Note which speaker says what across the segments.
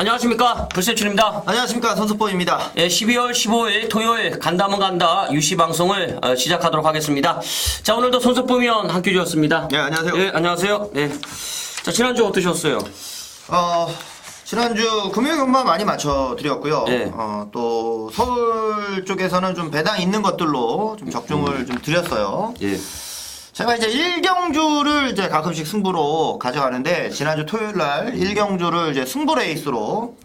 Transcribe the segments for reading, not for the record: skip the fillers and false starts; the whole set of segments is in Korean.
Speaker 1: 안녕하십니까, 불세춘입니다.
Speaker 2: 안녕하십니까, 손석보입니다.
Speaker 1: 12월 15일 토요일 간다면 간다 UC 방송을 시작하도록 하겠습니다. 자, 오늘도 손석보위원 함께 해주셨습니다.
Speaker 2: 네, 안녕하세요.
Speaker 1: 네, 안녕하세요. 네. 자, 지난주 어떠셨어요?
Speaker 2: 지난주 금요일 경마 많이 맞춰드렸고요.
Speaker 1: 네.
Speaker 2: 또 서울 쪽에서는 좀 배당 있는 것들로 좀 적중을 좀 드렸어요.
Speaker 1: 예.
Speaker 2: 제가 이제 1경주를 이제 가끔씩 승부로 가져가는데, 지난주 토요일 날 1경주를 이제 승부 레이스로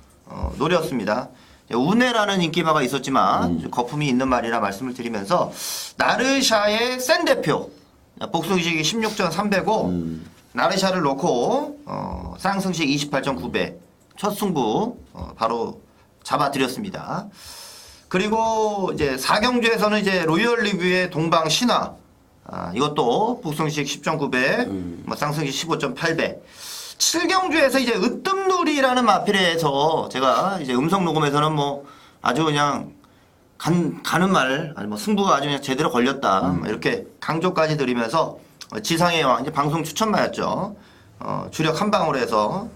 Speaker 2: 노렸습니다. 운해라는 인기마가 있었지만 거품이 있는 말이라 말씀을 드리면서, 나르샤의 센 대표 복승식이 16전 300고 나르샤를 놓고 쌍승식 28.9배 첫 승부 바로 잡아드렸습니다. 그리고 이제 4경주에서는 이제 로열 리뷰의 동방 신화, 이것도 복승식 10.9배, 쌍승식 15.8배. 7경주에서 이제 으뜸누리라는 마필에서 제가 이제 음성 녹음에서는 뭐 아주 그냥 가는 말, 아니 뭐 승부가 아주 그냥 제대로 걸렸다, 이렇게 강조까지 드리면서 지상의 왕, 이제 방송 추천마였죠. 주력 한 방으로 해서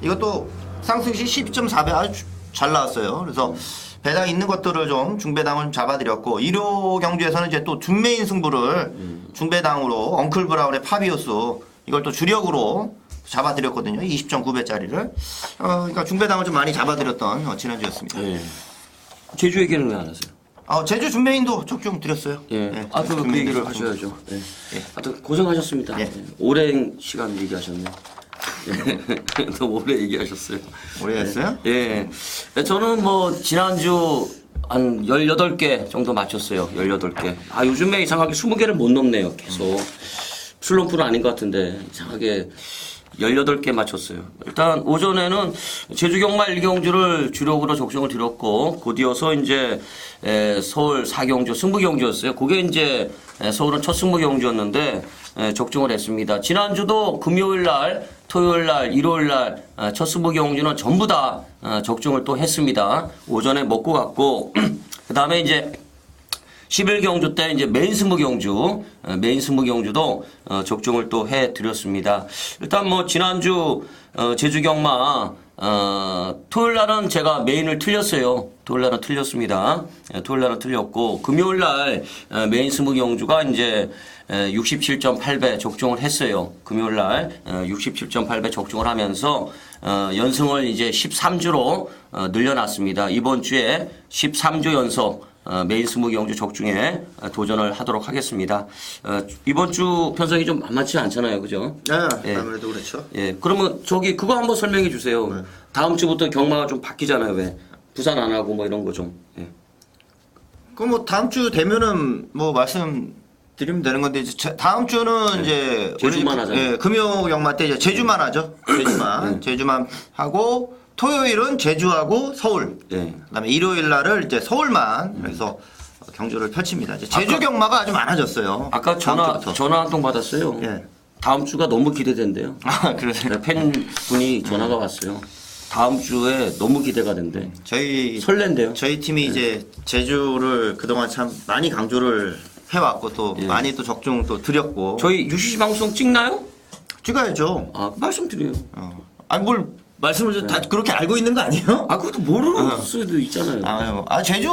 Speaker 2: 이것도 쌍승식 12.4배 아주 잘 나왔어요. 그래서 배당 있는 것들을 좀 중배당을 좀 잡아드렸고, 1호 경주에서는 이제 또 준메인 승부를 중배당으로 엉클 브라운의 파비우스, 이걸 또 주력으로 잡아드렸거든요. 20.9배짜리를. 그러니까 중배당을 좀 많이 잡아드렸던 지난주였습니다.
Speaker 1: 예. 제주 얘기는 왜 안 하세요?
Speaker 2: 제주 준메인도 적중 드렸어요.
Speaker 1: 예.
Speaker 2: 네,
Speaker 1: 그 얘기를 하셔야죠. 예.
Speaker 2: 예.
Speaker 1: 하여튼 고생하셨습니다.
Speaker 2: 예.
Speaker 1: 예. 오랜 시간 얘기하셨네요. 예. 너무 오래 얘기하셨어요.
Speaker 2: 오래 했어요?
Speaker 1: 예. 저는 뭐 지난주 한 18개 정도 맞췄어요. 18개. 요즘에 이상하게 20개를 못 넘네요. 계속. 슬럼프는 아닌 것 같은데 이상하게 18개 맞췄어요. 일단 오전에는 제주경마 1경주를 주력으로 적중을 드렸고, 곧이어서 이제 서울 4경주 승부경주였어요. 그게 이제 서울은 첫 승부경주였는데 적중을 했습니다. 지난주도 금요일날, 토요일날, 일요일날 첫 승부경주는 전부 다 적중을 또 했습니다. 오전에 먹고 갔고, 그 다음에 이제 11경주 때 이제 메인 승부경주도 적중을 또 해드렸습니다. 일단 뭐 지난주 제주경마 토요일 날은 제가 메인을 틀렸어요. 토요일 날은 틀렸습니다. 토요일 날은 틀렸고, 금요일 날 메인 승부경주가 이제 67.8배 적중을 했어요. 금요일 날 67.8배 적중을 하면서 연승을 이제 13주로 늘려놨습니다. 이번 주에 13주 연속 메인 승부경주 적중에 도전을 하도록 하겠습니다. 이번 주 편성이 좀 만만치 않잖아요, 그죠?
Speaker 2: 네, 아무래도 그렇죠.
Speaker 1: 예, 그러면 그거 한번 설명해 주세요.
Speaker 2: 네.
Speaker 1: 다음 주부터 경마가 좀 바뀌잖아요, 왜? 부산 안 하고 뭐 이런 거 좀. 예.
Speaker 2: 그럼 뭐 다음 주 되면은 뭐 말씀드리면 되는 건데, 이제 다음 주는 이제
Speaker 1: 제주만 하잖아요.
Speaker 2: 예, 금요 경마 때 이제 제주만 하죠. 제주만 하고, 토요일은 제주하고 서울.
Speaker 1: 예.
Speaker 2: 그다음에 일요일 날을 이제 서울만 그래서 경주를 펼칩니다. 이제 제주 경마가 아주 많아졌어요.
Speaker 1: 아까 전화 한 통 받았어요.
Speaker 2: 예.
Speaker 1: 다음 주가 너무 기대된대요.
Speaker 2: 그러세요?
Speaker 1: 네, 팬분이 전화가 왔어요. 다음 주에 너무 기대가 된대. 설렌대요.
Speaker 2: 저희 팀이 이제 제주를 그동안 참 많이 강조를 해왔고, 또 많이 또 적중 또 드렸고.
Speaker 1: 저희 UCC 방송 찍나요?
Speaker 2: 찍어야죠.
Speaker 1: 말씀드려요.
Speaker 2: 아니 뭘 말씀을 다 그렇게 알고 있는 거 아니에요?
Speaker 1: 그것도 모르는 수도 있잖아요.
Speaker 2: 제주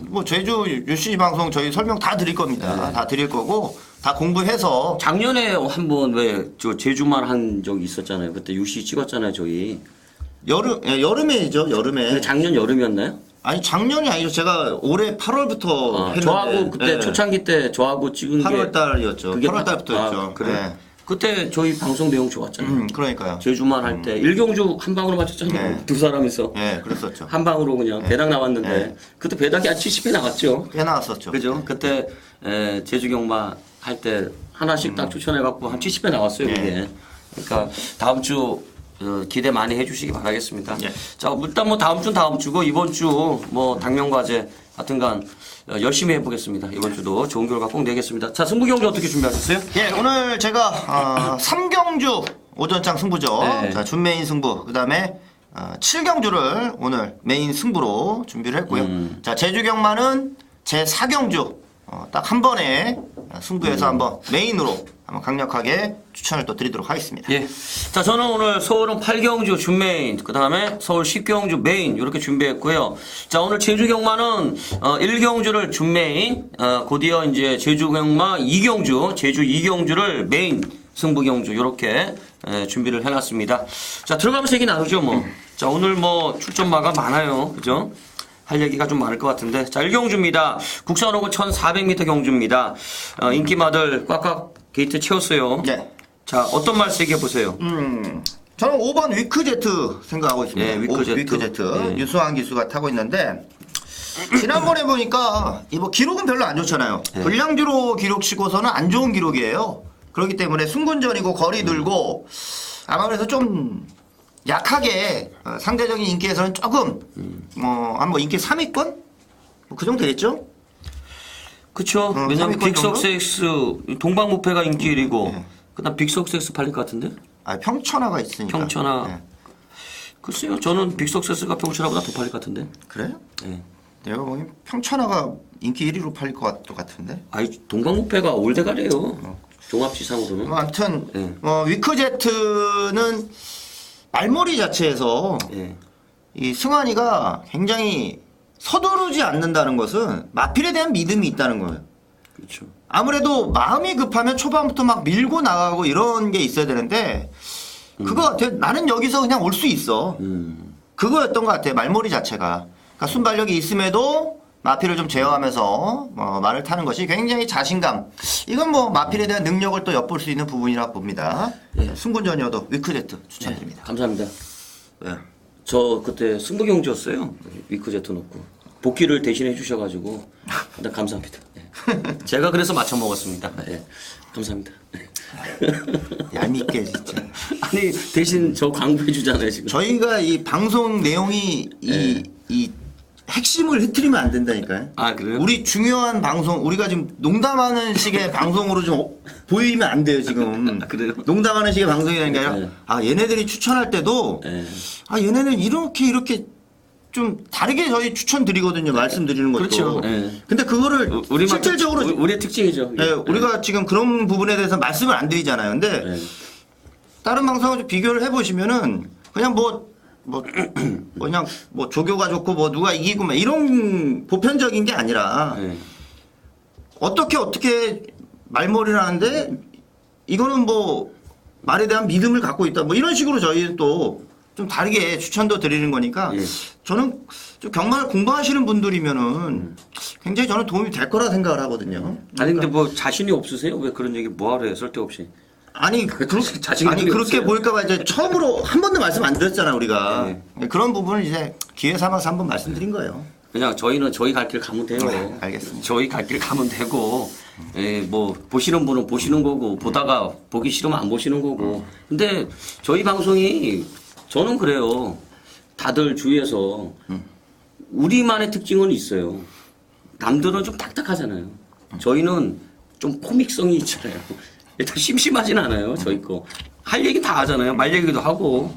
Speaker 2: 뭐 제주 UC 방송 저희 설명 다 드릴 겁니다. 다 드릴 거고, 다 공부해서.
Speaker 1: 작년에 한번 왜 저 제주만 한 적이 있었잖아요. 그때 UC 찍었잖아요, 저희.
Speaker 2: 여름에죠, 여름에.
Speaker 1: 작년 여름이었나요?
Speaker 2: 아니, 작년이 아니죠. 제가 올해 8월부터 했는데.
Speaker 1: 저하고 그때 초창기 때 저하고 찍은
Speaker 2: 8월 달이었죠.
Speaker 1: 그게
Speaker 2: 8월 달부터였죠.
Speaker 1: 그래.
Speaker 2: 네.
Speaker 1: 그때 저희 방송 내용 좋았잖아요.
Speaker 2: 그러니까요.
Speaker 1: 제주만 할 때 일경주 한 방으로 맞췄잖아요.
Speaker 2: 네.
Speaker 1: 두 사람이서.
Speaker 2: 네, 그랬었죠.
Speaker 1: 한 방으로 그냥 배당 나왔는데 그때 배당이 한 70회 나갔죠.
Speaker 2: 꽤 나왔었죠.
Speaker 1: 그죠? 그때 제주 경마 할 때 하나씩 딱 추천해갖고 한 70회 나왔어요. 그게. 그러니까 다음 주 기대 많이 해주시기 바라겠습니다. 자, 일단 뭐 다음 주는 다음 주고, 이번 주 뭐 당면과제 하여튼간 열심히 해보겠습니다. 이번 주도 좋은 결과 꼭 내겠습니다. 자, 승부경주 어떻게 준비하셨어요?
Speaker 2: 예, 오늘 제가 3경주 오전장 승부죠.
Speaker 1: 네.
Speaker 2: 자, 준메인 승부. 그다음에 7경주를 오늘 메인 승부로 준비를 했고요. 자, 제주 경마는 제 4경주 딱 한 번에 승부에서 한번 메인으로 한번 강력하게 추천을 또 드리도록 하겠습니다.
Speaker 1: 예. 자, 저는 오늘 서울은 8경주 준메인, 그 다음에 서울 10경주 메인, 이렇게 준비했고요. 자, 오늘 제주 경마는, 1경주를 준메인, 곧이어 이제 제주 경마 2경주, 제주 2경주를 메인 승부 경주, 요렇게, 준비를 해놨습니다. 자, 들어가면서 얘기 나누죠, 뭐. 자, 오늘 뭐 출전마가 많아요. 그죠? 할 얘기가 좀 많을 것 같은데. 자, 1경주입니다. 국산 오고 1400m 경주입니다. 인기마들 꽉꽉 게이트 채웠어요.
Speaker 2: 네.
Speaker 1: 자, 어떤 말씀 얘기해 보세요.
Speaker 2: 저는 5번 위크제트 생각하고 있습니다.
Speaker 1: 예, 위크제트.
Speaker 2: 위크제트.
Speaker 1: 예.
Speaker 2: 유수환 기수가 타고 있는데, 지난번에 보니까, 뭐 기록은 별로 안 좋잖아요.
Speaker 1: 예.
Speaker 2: 불량주로 기록 치고서는 안 좋은 기록이에요. 그렇기 때문에 승군전이고 거리 들고, 아마 그래서 좀 약하게, 상대적인 인기에서는 조금, 한번 인기 3위권? 뭐 그 정도 되겠죠?
Speaker 1: 그쵸. 왜냐면
Speaker 2: 3위권 정도?
Speaker 1: 빅석세스, 동방무패가 인기 1위고,
Speaker 2: 예.
Speaker 1: 그 다음 빅석세스 팔릴 것 같은데?
Speaker 2: 평천하가 있으니까.
Speaker 1: 평천하.
Speaker 2: 예.
Speaker 1: 글쎄요. 저는 빅석세스가 평천하보다 더 팔릴 것 같은데?
Speaker 2: 그래요?
Speaker 1: 예.
Speaker 2: 내가 보기엔 평천하가 인기 1위로 팔릴 것 같은데?
Speaker 1: 아이, 동방무패가 올대가래요. 종합지상으로는.
Speaker 2: 뭐 아무튼
Speaker 1: 예.
Speaker 2: 위크제트는 말머리 자체에서
Speaker 1: 예.
Speaker 2: 이 승환이가 굉장히 서두르지 않는다는 것은 마필에 대한 믿음이 있다는 거예요.
Speaker 1: 그렇죠.
Speaker 2: 아무래도 마음이 급하면 초반부터 막 밀고 나가고 이런 게 있어야 되는데 그거 같아. 나는 여기서 그냥 올 수 있어. 그거였던 것 같아. 말머리 자체가. 그러니까 순발력이 있음에도 마필을 좀 제어하면서 말을 타는 것이 굉장히 자신감. 이건 뭐 마필에 대한 능력을 또 엿볼 수 있는 부분이라 봅니다.
Speaker 1: 예.
Speaker 2: 승군전이어도 위크제트 추천드립니다.
Speaker 1: 감사합니다.
Speaker 2: 네.
Speaker 1: 저 그때 승부경주였어요. 위크제트 놓고. 복귀를 대신해 주셔가지고. 일단 감사합니다. 예. 제가 그래서 맞춰 먹었습니다. 예. 감사합니다.
Speaker 2: 얄밉게 진짜.
Speaker 1: 아니, 대신 저 광고해 주잖아요, 지금.
Speaker 2: 저희가 이 방송 내용이 이 핵심을 흐트리면 안 된다니까요.
Speaker 1: 아, 그래요?
Speaker 2: 우리 중요한 방송, 우리가 지금 농담하는 식의 방송으로 좀 보이면 안 돼요, 지금.
Speaker 1: 아, 그래요?
Speaker 2: 농담하는 식의 방송이라는 게 아니라,
Speaker 1: 네.
Speaker 2: 얘네들이 추천할 때도,
Speaker 1: 예.
Speaker 2: 얘네는 이렇게 좀 다르게 저희 추천드리거든요, 말씀드리는 것도.
Speaker 1: 그렇죠. 예.
Speaker 2: 근데 그거를 실질적으로,
Speaker 1: 우리의 특징이죠.
Speaker 2: 예, 우리가 지금 그런 부분에 대해서 말씀을 안 드리잖아요. 근데,
Speaker 1: 예.
Speaker 2: 다른 방송을 좀 비교를 해보시면은, 그냥 그냥 조교가 좋고 누가 이기고 막 이런 보편적인 게 아니라
Speaker 1: 예.
Speaker 2: 어떻게 말머리를 하는데 이거는 말에 대한 믿음을 갖고 있다 이런 식으로 저희는 또 좀 다르게 추천도 드리는 거니까
Speaker 1: 예.
Speaker 2: 저는 좀 경마를 공부하시는 분들이면은 굉장히 저는 도움이 될 거라 생각을 하거든요.
Speaker 1: 아니, 근데 자신이 없으세요? 왜 그런 얘기 뭐하러 해요? 쓸데없이. 자신감이
Speaker 2: 그렇게
Speaker 1: 없어요.
Speaker 2: 보일까봐 이제 처음으로 한 번도 말씀 안 드렸잖아 우리가.
Speaker 1: 네.
Speaker 2: 그런 부분을 이제 기회 삼아서 한번 말씀드린 거예요.
Speaker 1: 그냥 저희는 저희 갈 길 가면 돼요.
Speaker 2: 네, 알겠습니다.
Speaker 1: 저희 갈 길 가면 되고, 보시는 분은 보시는 거고, 보다가 보기 싫으면 안 보시는 거고. 근데 저희 방송이, 저는 그래요. 다들 주위에서 우리만의 특징은 있어요. 남들은 좀 딱딱하잖아요. 저희는 좀 코믹성이 있잖아요. 일단 심심하진 않아요. 저희 거. 할 얘기 다 하잖아요. 말 얘기도 하고,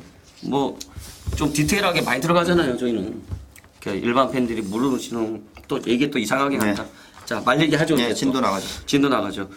Speaker 1: 좀 디테일하게 많이 들어가잖아요. 저희는. 일반 팬들이 모르시는 또 얘기 또 이상하게
Speaker 2: 네.
Speaker 1: 한다. 자, 말 얘기 하죠.
Speaker 2: 네,
Speaker 1: 이제
Speaker 2: 진도
Speaker 1: 또.
Speaker 2: 나가죠.
Speaker 1: 진도 나가죠.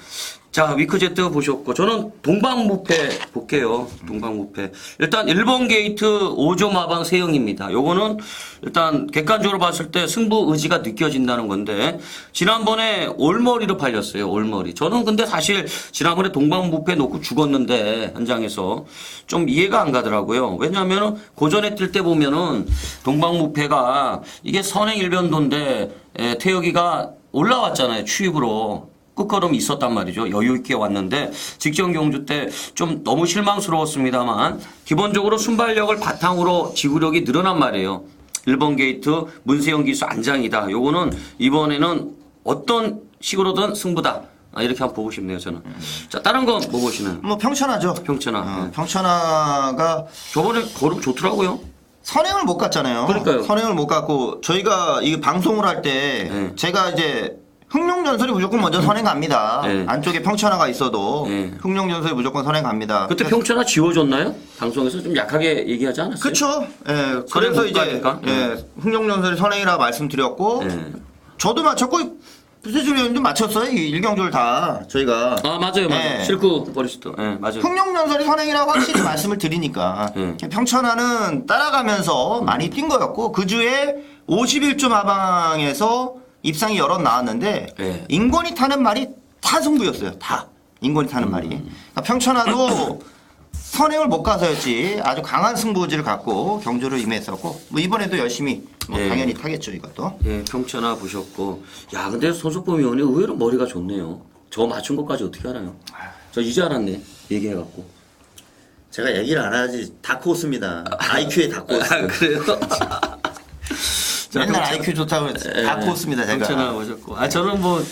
Speaker 1: 자, 위크제트 보셨고, 저는 동방무패 볼게요. 동방무패. 일단 1번 게이트 5조 마방 세형입니다. 요거는 일단 객관적으로 봤을 때 승부 의지가 느껴진다는 건데, 지난번에 올머리로 팔렸어요. 올머리. 저는 근데 사실 지난번에 동방무패 놓고 죽었는데, 현장에서 좀 이해가 안 가더라고요. 왜냐면은 고전에 뛸 때 보면은 동방무패가 이게 선행일변도인데, 태혁이가 올라왔잖아요. 추입으로. 끝걸음이 있었단 말이죠. 여유 있게 왔는데 직전 경주 때 좀 너무 실망스러웠습니다만 기본적으로 순발력을 바탕으로 지구력이 늘어난 말이에요. 1번 게이트 문세영 기수 안장이다. 요거는 이번에는 어떤 식으로든 승부다. 이렇게 한번 보고 싶네요. 저는. 자, 다른 거 뭐 보시나요?
Speaker 2: 평천하죠.
Speaker 1: 평천하. 네.
Speaker 2: 평천하가
Speaker 1: 저번에 걸음 좋더라고요.
Speaker 2: 선행을 못 갔잖아요.
Speaker 1: 그러니까요.
Speaker 2: 선행을 못 갔고 저희가 이 방송을 할 때
Speaker 1: 네.
Speaker 2: 제가 이제 흥룡전설이 무조건 먼저 선행 갑니다.
Speaker 1: 네.
Speaker 2: 안쪽에 평천하가 있어도
Speaker 1: 네.
Speaker 2: 흥룡전설이 무조건 선행 갑니다.
Speaker 1: 그때 평천하 지워줬나요? 방송에서 좀 약하게 얘기하지 않았어요?
Speaker 2: 그렇죠. 예.
Speaker 1: 선행
Speaker 2: 그래서
Speaker 1: 못
Speaker 2: 이제
Speaker 1: 가니까?
Speaker 2: 흥룡전설이 선행이라 말씀드렸고
Speaker 1: 네.
Speaker 2: 저도 맞췄고 부세줄 의원도 맞췄어요. 이 일경주를 다 저희가.
Speaker 1: 아 맞아요.
Speaker 2: 네.
Speaker 1: 실크 버리스트. 네, 맞아요.
Speaker 2: 흥룡연설이 선행이라고 확실히 말씀을 드리니까 평천하는 따라가면서 많이 뛴 거였고 그 주에 51조 마방에서 입상이 여럿 나왔는데
Speaker 1: 네.
Speaker 2: 인권이 타는 말이 다 승부였어요. 다 인권이 타는 말이. 그러니까 평천하도 선행을 못 가서였지 아주 강한 승부지를 갖고 경주를 임했었고 뭐 이번에도 열심히 뭐
Speaker 1: 네.
Speaker 2: 당연히 타겠죠 이것도.
Speaker 1: 예, 평천하 보셨고. 야, 근데 손석범 의원이 의외로 머리가 좋네요. 저 맞춘 것까지 어떻게 알아요? 저 이제 알았네. 얘기해갖고.
Speaker 2: 제가 얘기를 안 하지 다크호스입니다. IQ에 다크호스.
Speaker 1: 아, 그래요?
Speaker 2: 맨날 IQ 좋다고 다크호스입니다 제가.
Speaker 1: 평천하 보셨고. 아, 저는 뭐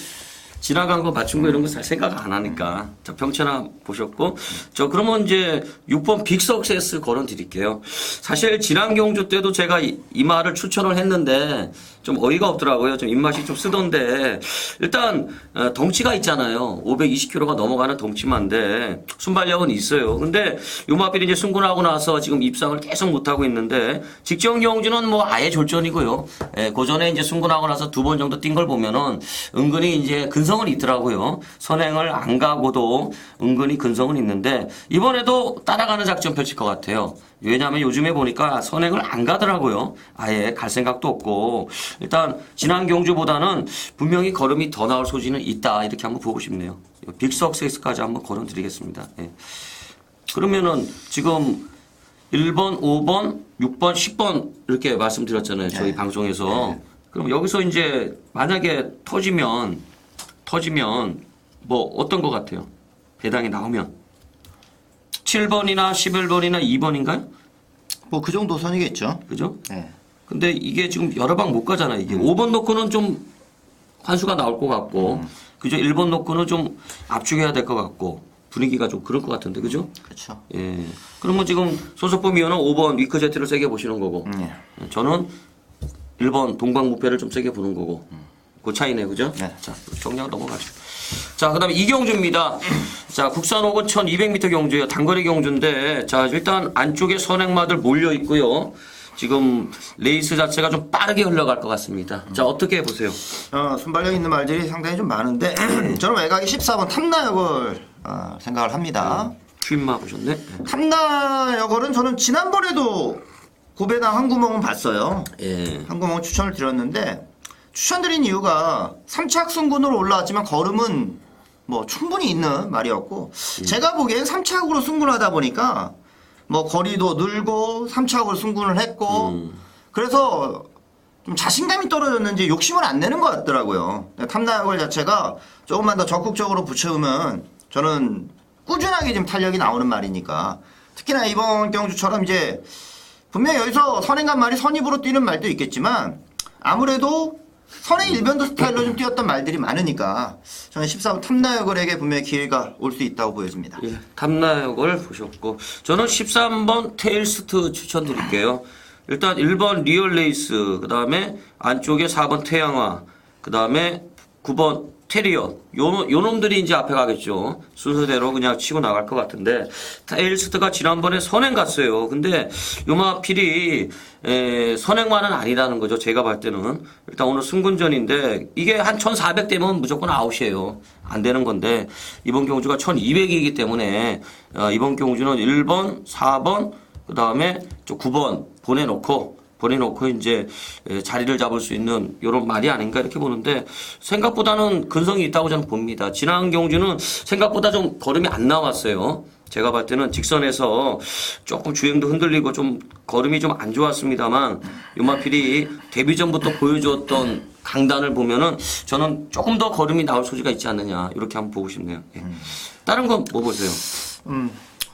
Speaker 1: 지나간 거 맞춘 거 이런 거 잘 생각 안 하니까. 자, 평천하 보셨고. 저 그러면 이제 6번 빅석세스 걸어 드릴게요. 사실 지난 경주 때도 제가 이 말을 추천을 했는데 좀 어이가 없더라고요. 좀 입맛이 좀 쓰던데. 일단 덩치가 있잖아요. 520kg가 넘어가는 덩치만데 순발력은 있어요. 근데 요마필이 이제 승군하고 나서 지금 입상을 계속 못 하고 있는데 직전 경주는 뭐 아예 졸전이고요. 예, 그 전에 이제 승군하고 나서 2번 정도 뛴 걸 보면은 은근히 이제 근성은 있더라고요. 선행을 안 가고도 은근히 근성은 있는데 이번에도 따라가는 작전 펼칠 것 같아요. 왜냐하면 요즘에 보니까 선행을 안 가더라고요. 아예 갈 생각도 없고 일단 지난 경주보다는 분명히 걸음이 더 나올 소지는 있다 이렇게 한번 보고 싶네요. 빅석세스까지 한번 걸어드리겠습니다. 예. 그러면은 지금 1번, 5번, 6번, 10번 이렇게 말씀드렸잖아요. 저희
Speaker 2: 네.
Speaker 1: 방송에서.
Speaker 2: 네.
Speaker 1: 그럼 여기서 이제 만약에 터지면 뭐 어떤 것 같아요? 배당이 나오면 7번이나 11번이나 2번인가요?
Speaker 2: 뭐 그 정도 선이겠죠.
Speaker 1: 그죠?
Speaker 2: 네.
Speaker 1: 근데 이게 지금 여러 방 못 가잖아요. 이게 5번 놓고는 좀 환수가 나올 것 같고 그죠? 1번 놓고는 좀 압축해야 될 것 같고 분위기가 좀 그럴 것 같은데 그죠?
Speaker 2: 그렇죠.
Speaker 1: 예. 그러면 지금 손석범 의원은 5번 위크제트를 세게 보시는 거고
Speaker 2: 예.
Speaker 1: 저는 1번 동방무패를 좀 세게 보는 거고 그 차이네 그죠?
Speaker 2: 네.
Speaker 1: 자 정량 넘어가죠. 자 그다음에 이경주입니다. 자 국산 5군 1200m 경주예요. 단거리 경주인데 자 일단 안쪽에 선행마들 몰려 있고요. 지금 레이스 자체가 좀 빠르게 흘러갈 것 같습니다. 자 어떻게 보세요?
Speaker 2: 순발력 있는 말들이 상당히 좀 많은데 저는 외곽이 14번 탐나역을 생각을 합니다.
Speaker 1: 휜마 보셨네?
Speaker 2: 탐나역을은 저는 지난번에도 고배당 한 구멍은 봤어요.
Speaker 1: 예.
Speaker 2: 한 구멍 추천을 드렸는데 추천드린 이유가 3착 승군으로 올라왔지만 걸음은 뭐 충분히 있는 말이었고 제가 보기엔 3착으로 승군하다 보니까 뭐 거리도 늘고 3착으로 승군을 했고 그래서 좀 자신감이 떨어졌는지 욕심을 안 내는 것 같더라고요. 탐나역을 자체가 조금만 더 적극적으로 붙여오면 저는 꾸준하게 좀 탄력이 나오는 말이니까 특히나 이번 경주처럼 이제 분명히 여기서 선행간 말이 선입으로 뛰는 말도 있겠지만 아무래도 선행 일변도 스타일로 좀 뛰었던 말들이 많으니까 저는 14번 탐나역을에게 분명히 기회가 올 수 있다고 보여집니다.
Speaker 1: 예, 탐나역을 보셨고 저는 13번 테일스트 추천드릴게요. 일단 1번 리얼레이스 그 다음에 안쪽에 4번 태양화 그 다음에 9번 테리어 요 놈들이 이제 앞에 가겠죠. 순서대로 그냥 치고 나갈 것 같은데 테일스트가 지난번에 선행 갔어요. 근데 요마필이 선행만은 아니라는 거죠. 제가 볼 때는 일단 오늘 승군전인데 이게 한 1400 되면 무조건 아웃이에요. 안 되는 건데 이번 경주가 1200이기 때문에 이번 경주는 1번, 4번 그 다음에 9번 보내놓고 이제 자리를 잡을 수 있는 이런 말이 아닌가 이렇게 보는데 생각보다는 근성이 있다고 저는 봅니다. 지난 경주는 생각보다 좀 걸음이 안 나왔어요. 제가 봤을 때는 직선에서 조금 주행도 흔들리고 좀 걸음이 좀 안 좋았습니다만 요마필이 데뷔 전부터 보여주었던 강단을 보면은 저는 조금 더 걸음이 나올 소지가 있지 않느냐 이렇게 한번 보고 싶네요. 예. 다른 건 뭐 보세요?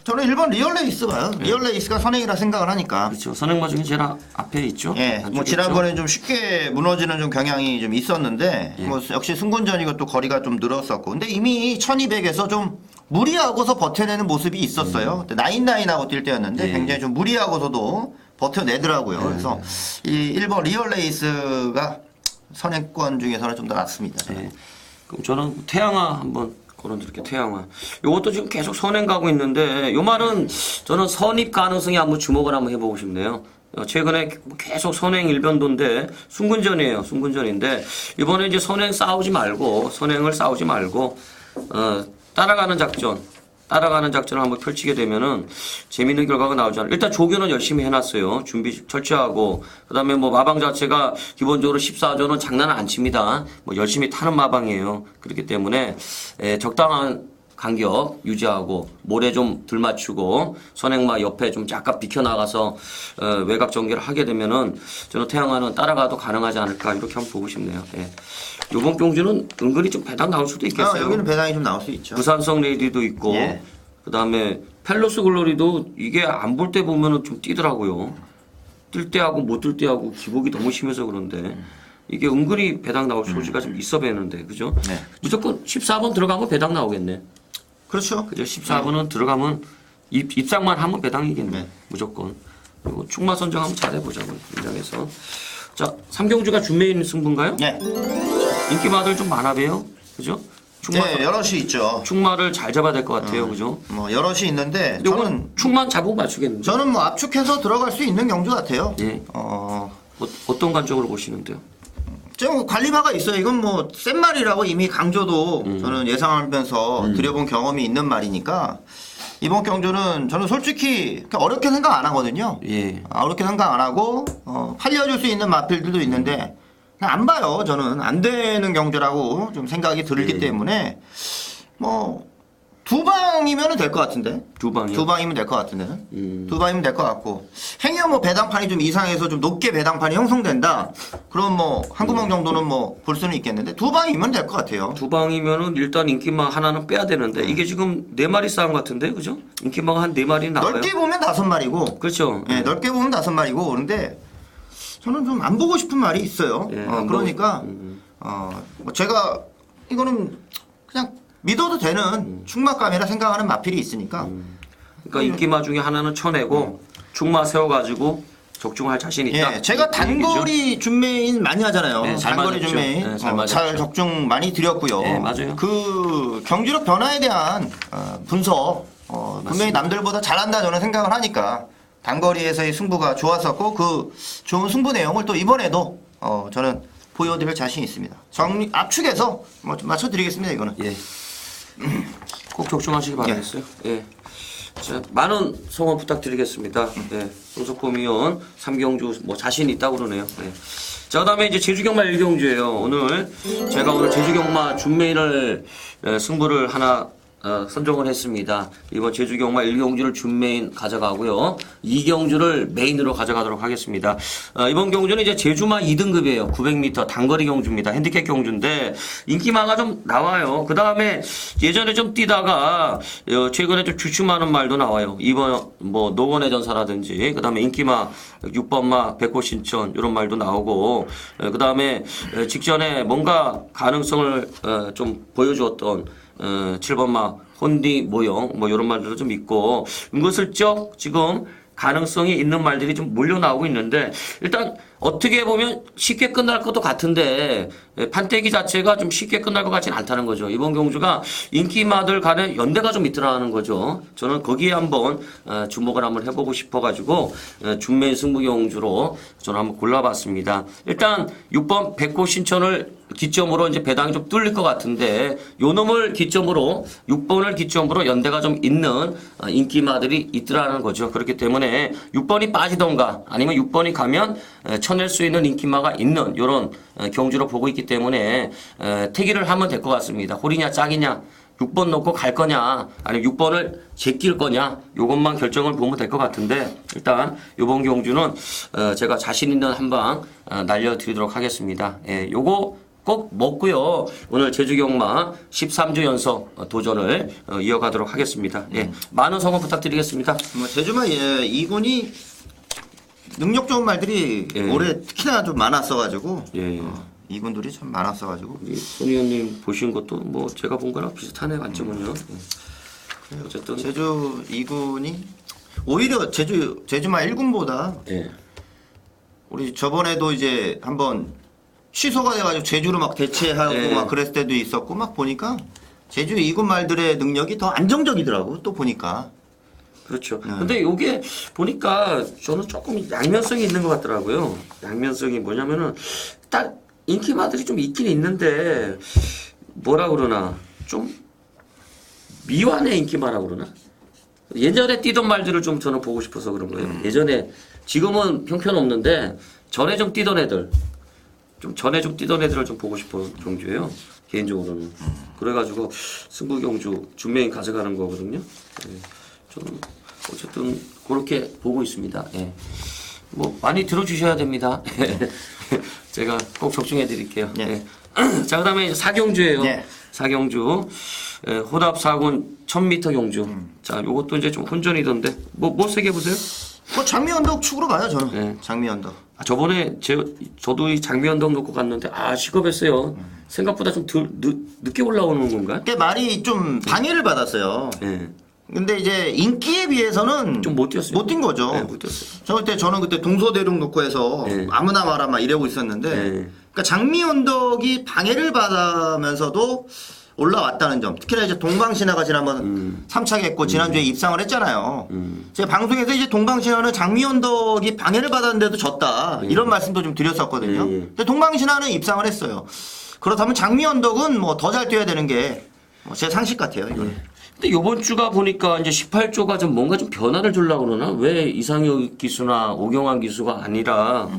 Speaker 2: 저는 1번 리얼레이스 봐요. 리얼레이스가 선행이라 생각을 하니까.
Speaker 1: 그렇죠. 선행마 중에 제일 앞에 있죠.
Speaker 2: 예,
Speaker 1: 안쪽에
Speaker 2: 뭐
Speaker 1: 있죠.
Speaker 2: 지난번에 좀 쉽게 무너지는 좀 경향이 좀 있었는데, 뭐 역시 승군전이고 또 거리가 좀 늘었었고, 근데 이미 1200에서 좀 무리하고서 버텨내는 모습이 있었어요. 나인나인하고 뛸 때였는데 굉장히 좀 무리하고서도 버텨내더라고요. 그래서 이 1번 리얼레이스가 선행권 중에서는 좀 더 낫습니다.
Speaker 1: 네. 그럼 저는 태양화 한번 걸어드릴게요. 태양화. 요것도 지금 계속 선행 가고 있는데 요 말은 저는 선입 가능성에 한번 주목을 한번 해보고 싶네요. 최근에 계속 선행 일변도인데 순근전이에요. 순근전인데 이번에 이제 선행을 싸우지 말고 따라가는 작전을 한번 펼치게 되면은 재밌는 결과가 나오지 않아요. 일단 조교는 열심히 해놨어요. 준비 철저하고 그다음에 뭐 마방 자체가 기본적으로 14조는 장난 안 칩니다. 뭐 열심히 타는 마방이에요. 그렇기 때문에 적당한 간격 유지하고 모래 좀 덜 맞추고 선행마 옆에 좀 약간 비켜나가서 외곽 전개를 하게 되면은 저는 태양화는 따라가도 가능하지 않을까 이렇게 한번 보고 싶네요. 예. 요번 경주는 은근히 좀 배당 나올 수도 있겠어요.
Speaker 2: 여기는 배당이 좀 나올 수 있죠.
Speaker 1: 부산성 레이디도 있고
Speaker 2: 예.
Speaker 1: 그다음에 펠로스 글로리도 이게 안 볼 때 보면은 좀 뛰더라고요. 뜰 때하고 못 뜰 때하고 기복이 너무 심해서 그런데 이게 은근히 배당 나올 소지가 좀 있어 보이는데 그죠?
Speaker 2: 네.
Speaker 1: 무조건 14번 들어가면 배당 나오겠네.
Speaker 2: 그렇죠.
Speaker 1: 그죠? 14번은 들어가면 입상만 하면 배당이겠네.
Speaker 2: 네.
Speaker 1: 무조건. 그리고 충마 선정 한번 잘해보자고 긴장해서. 자, 삼경주가 준메인 승부인가요?
Speaker 2: 네.
Speaker 1: 인기마들 좀 많아 봬요. 그죠? 충마,
Speaker 2: 네, 여럿이 있죠.
Speaker 1: 충마를 잘 잡아야 될 것 같아요. 그죠?
Speaker 2: 뭐 여럿이 있는데
Speaker 1: 요건 충만 잡고 맞추겠는데.
Speaker 2: 저는 뭐 압축해서 들어갈 수 있는 경주 같아요.
Speaker 1: 예. 어떤 관점으로 보시는데요?
Speaker 2: 좀 관리바가 있어요. 이건 뭐 센 말이라고 이미 강조도 저는 예상하면서 드려본 경험이 있는 말이니까 이번 경주는 저는 솔직히 어렵게 생각 안 하거든요.
Speaker 1: 예.
Speaker 2: 어렵게 생각 안 하고 팔려줄 수 있는 마필들도 있는데 그냥 안 봐요. 저는 안 되는 경주라고 좀 생각이 들기 때문에 뭐 두 방이면 될 것 같은데.
Speaker 1: 두 방이요?
Speaker 2: 두 방이면 될 것 같은데. 두 방이면 될 것 같고. 행여 뭐 배당판이 좀 이상해서 좀 높게 배당판이 형성된다. 그럼 뭐 한 구멍 정도는 뭐 볼 수는 있겠는데 두 방이면 될 것 같아요.
Speaker 1: 두 방이면은 일단 인기마 하나는 빼야 되는데 이게 지금 4마리 싸움 같은데 그죠? 인기마가 한 4마리 나와요.
Speaker 2: 넓게 보면 5마리고.
Speaker 1: 그렇죠.
Speaker 2: 예, 넓게 보면 5마리고 그런데 저는 좀 안 보고 싶은 말이 있어요.
Speaker 1: 예,
Speaker 2: 그러니까 뭐 제가 이거는 그냥 믿어도 되는 충마감이라 생각하는 마필이 있으니까.
Speaker 1: 그러니까 인기마 중에 하나는 쳐내고 충마 세워가지고 적중할 자신 있다.
Speaker 2: 예, 제가 단거리 준메인 많이 하잖아요.
Speaker 1: 네, 잘
Speaker 2: 단거리
Speaker 1: 맞았죠.
Speaker 2: 준메인
Speaker 1: 네, 잘 맞았죠.
Speaker 2: 잘 적중 많이 드렸고요.
Speaker 1: 네, 맞아요.
Speaker 2: 그 경기력 변화에 대한 분석 분명히 남들보다 잘한다 저는 생각을 하니까 단거리에서의 승부가 좋았었고 그 좋은 승부 내용을 또 이번에도 저는 보여드릴 자신 있습니다. 압축해서 뭐 좀 맞춰드리겠습니다 이거는.
Speaker 1: 예. 꼭 적중하시기 바라겠어요. 예. 자, 많은 성원 부탁드리겠습니다. 예. 손석범 의원, 삼경주 뭐 자신 있다고 그러네요. 예. 자, 그다음에 이제 제주경마 1경주예요. 오늘 제가 오늘 제주경마 준메인을 승부를 하나 선정을 했습니다. 이번 제주경마 1경주를 준메인 가져가고요. 2경주를 메인으로 가져가도록 하겠습니다. 이번 경주는 이제 제주마 2등급이에요. 900m 단거리 경주입니다. 핸디캡 경주인데 인기마가 좀 나와요. 그 다음에 예전에 좀 뛰다가 최근에 좀 주춤하는 말도 나와요. 이번 뭐 노원의 전사라든지 그 다음에 인기마 6번마 백호신천 이런 말도 나오고 그 다음에 직전에 뭔가 가능성을 좀 보여주었던 7번마 혼디 모형 뭐 이런 말들도 좀 있고 은근슬쩍 지금 가능성이 있는 말들이 좀 몰려 나오고 있는데 일단 어떻게 보면 쉽게 끝날 것도 같은데 판때기 자체가 좀 쉽게 끝날 것 같지는 않다는 거죠. 이번 경주가 인기마들 간에 연대가 좀 있더라는 거죠. 저는 거기에 한번 주목을 한번 해보고 싶어가지고 준메인 승부 경주로 저는 한번 골라봤습니다. 일단 6번 백호 신천을 기점으로 이제 배당이 좀 뚫릴 것 같은데 요 놈을 기점으로 6번을 기점으로 연대가 좀 있는 인기마들이 있더라는 거죠. 그렇기 때문에 6번이 빠지던가 아니면 6번이 가면 쳐낼 수 있는 인기마가 있는 이런 경주로 보고 있기 때문에 태기를 하면 될 것 같습니다. 홀이냐 짝이냐 6번 놓고 갈 거냐 아니면 6번을 제낄 거냐 요것만 결정을 보면 될 것 같은데 일단 요번 경주는 제가 자신 있는 한방 날려드리도록 하겠습니다. 예, 요거 꼭 먹고요. 오늘 제주경마 13주 연속 도전을 이어가도록 하겠습니다. 예, 많은 성원 부탁드리겠습니다.
Speaker 2: 뭐 제주마 이군이 능력 좋은 말들이 올해 특히나 좀 많았어가지고 이군들이 참 많았어가지고
Speaker 1: 우리 손 의원님 보신 것도 뭐 제가 본 거랑 비슷하네 관점은요. 어쨌든
Speaker 2: 제주 2군이 오히려 제주마 1군보다 우리 저번에도 이제 한번 취소가 돼가지고 제주로 막 대체하고 막 그랬을 때도 있었고 막 보니까 제주 2군 말들의 능력이 더 안정적이더라고 또 보니까
Speaker 1: 그렇죠. 근데 요게 보니까 저는 조금 양면성이 있는 것 같더라고요. 양면성이 뭐냐면은 딱 인기마들이 좀 있긴 있는데 뭐라 그러나 좀 미완의 인기마라 그러나 예전에 뛰던 말들을 좀 저는 보고 싶어서 그런 거예요. 예전에 지금은 형편없는데 전에 좀 뛰던 애들 을 좀 보고 싶은 경주예요. 개인적으로는. 그래가지고 승부 경주 준명이 가져가는 거거든요. 예. 저는 어쨌든 그렇게 보고 있습니다. 예. 뭐 많이 들어주셔야 됩니다. 제가 꼭 적중해 드릴게요.
Speaker 2: 예.
Speaker 1: 예. 자, 그다음에 사경주예요.
Speaker 2: 예.
Speaker 1: 사경주. 예, 호답 4군 1000m 경주. 자, 요것도 이제 좀 혼전이던데. 뭐 세게 보세요?
Speaker 2: 뭐 장미 언덕 축으로 봐요 저는.
Speaker 1: 네.
Speaker 2: 장미 언덕.
Speaker 1: 아, 저번에 저도 이 장미 언덕 놓고 갔는데 시겁했어요. 생각보다 좀 늦게 올라오는 건가요?
Speaker 2: 그때 말이 좀 방해를 받았어요.
Speaker 1: 네.
Speaker 2: 근데 이제 인기에 비해서는
Speaker 1: 좀 못 뛰었어요.
Speaker 2: 못 뛴 거죠.
Speaker 1: 네, 못 뛰었어요.
Speaker 2: 저는 그때 동서대륙 놓고 해서
Speaker 1: 네.
Speaker 2: 아무나 말아 막 이러고 있었는데
Speaker 1: 네.
Speaker 2: 그러니까 장미 언덕이 방해를 받으면서도 올라왔다는 점. 특히나 이제 동방신화가 지난번 3차게 했고 지난주에 입상을 했잖아요. 제가 방송에서 이제 동방신화는 장미 언덕이 방해를 받았는데도 졌다. 이런 말씀도 좀 드렸었거든요. 근데 동방신화는 입상을 했어요. 그렇다면 장미 언덕은 뭐 더 잘 뛰어야 되는 게 제 상식 같아요. 이거는.
Speaker 1: 근데 요번 주가 보니까 이제 18조가 좀 뭔가 좀 변화를 주려고 그러나? 왜 이상혁 기수나 오경환 기수가 아니라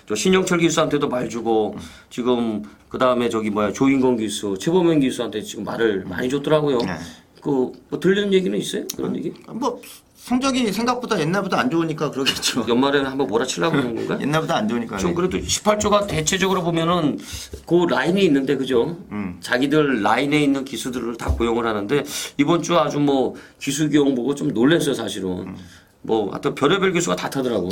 Speaker 1: 저 신영철 기수한테도 말 주고 지금 그 다음에 조인건 기수, 최범현 기수한테 지금 말을 많이 줬더라고요.
Speaker 2: 네.
Speaker 1: 뭐 들리는 얘기는 있어요? 그런 얘기?
Speaker 2: 뭐 성적이 생각보다 옛날보다 안 좋으니까 그러겠죠.
Speaker 1: 연말에 한번 몰아치려고 하는 건가?
Speaker 2: 옛날보다 안 좋으니까.
Speaker 1: 좀 그래도 18조가 대체적으로 보면은 그 라인이 있는데 그죠? 자기들 라인에 있는 기수들을 다 고용을 하는데 이번 주 아주 뭐 기수 기용 보고 좀 놀랐어요 사실은. 뭐 하여튼 별의별 기수가 다 타더라고.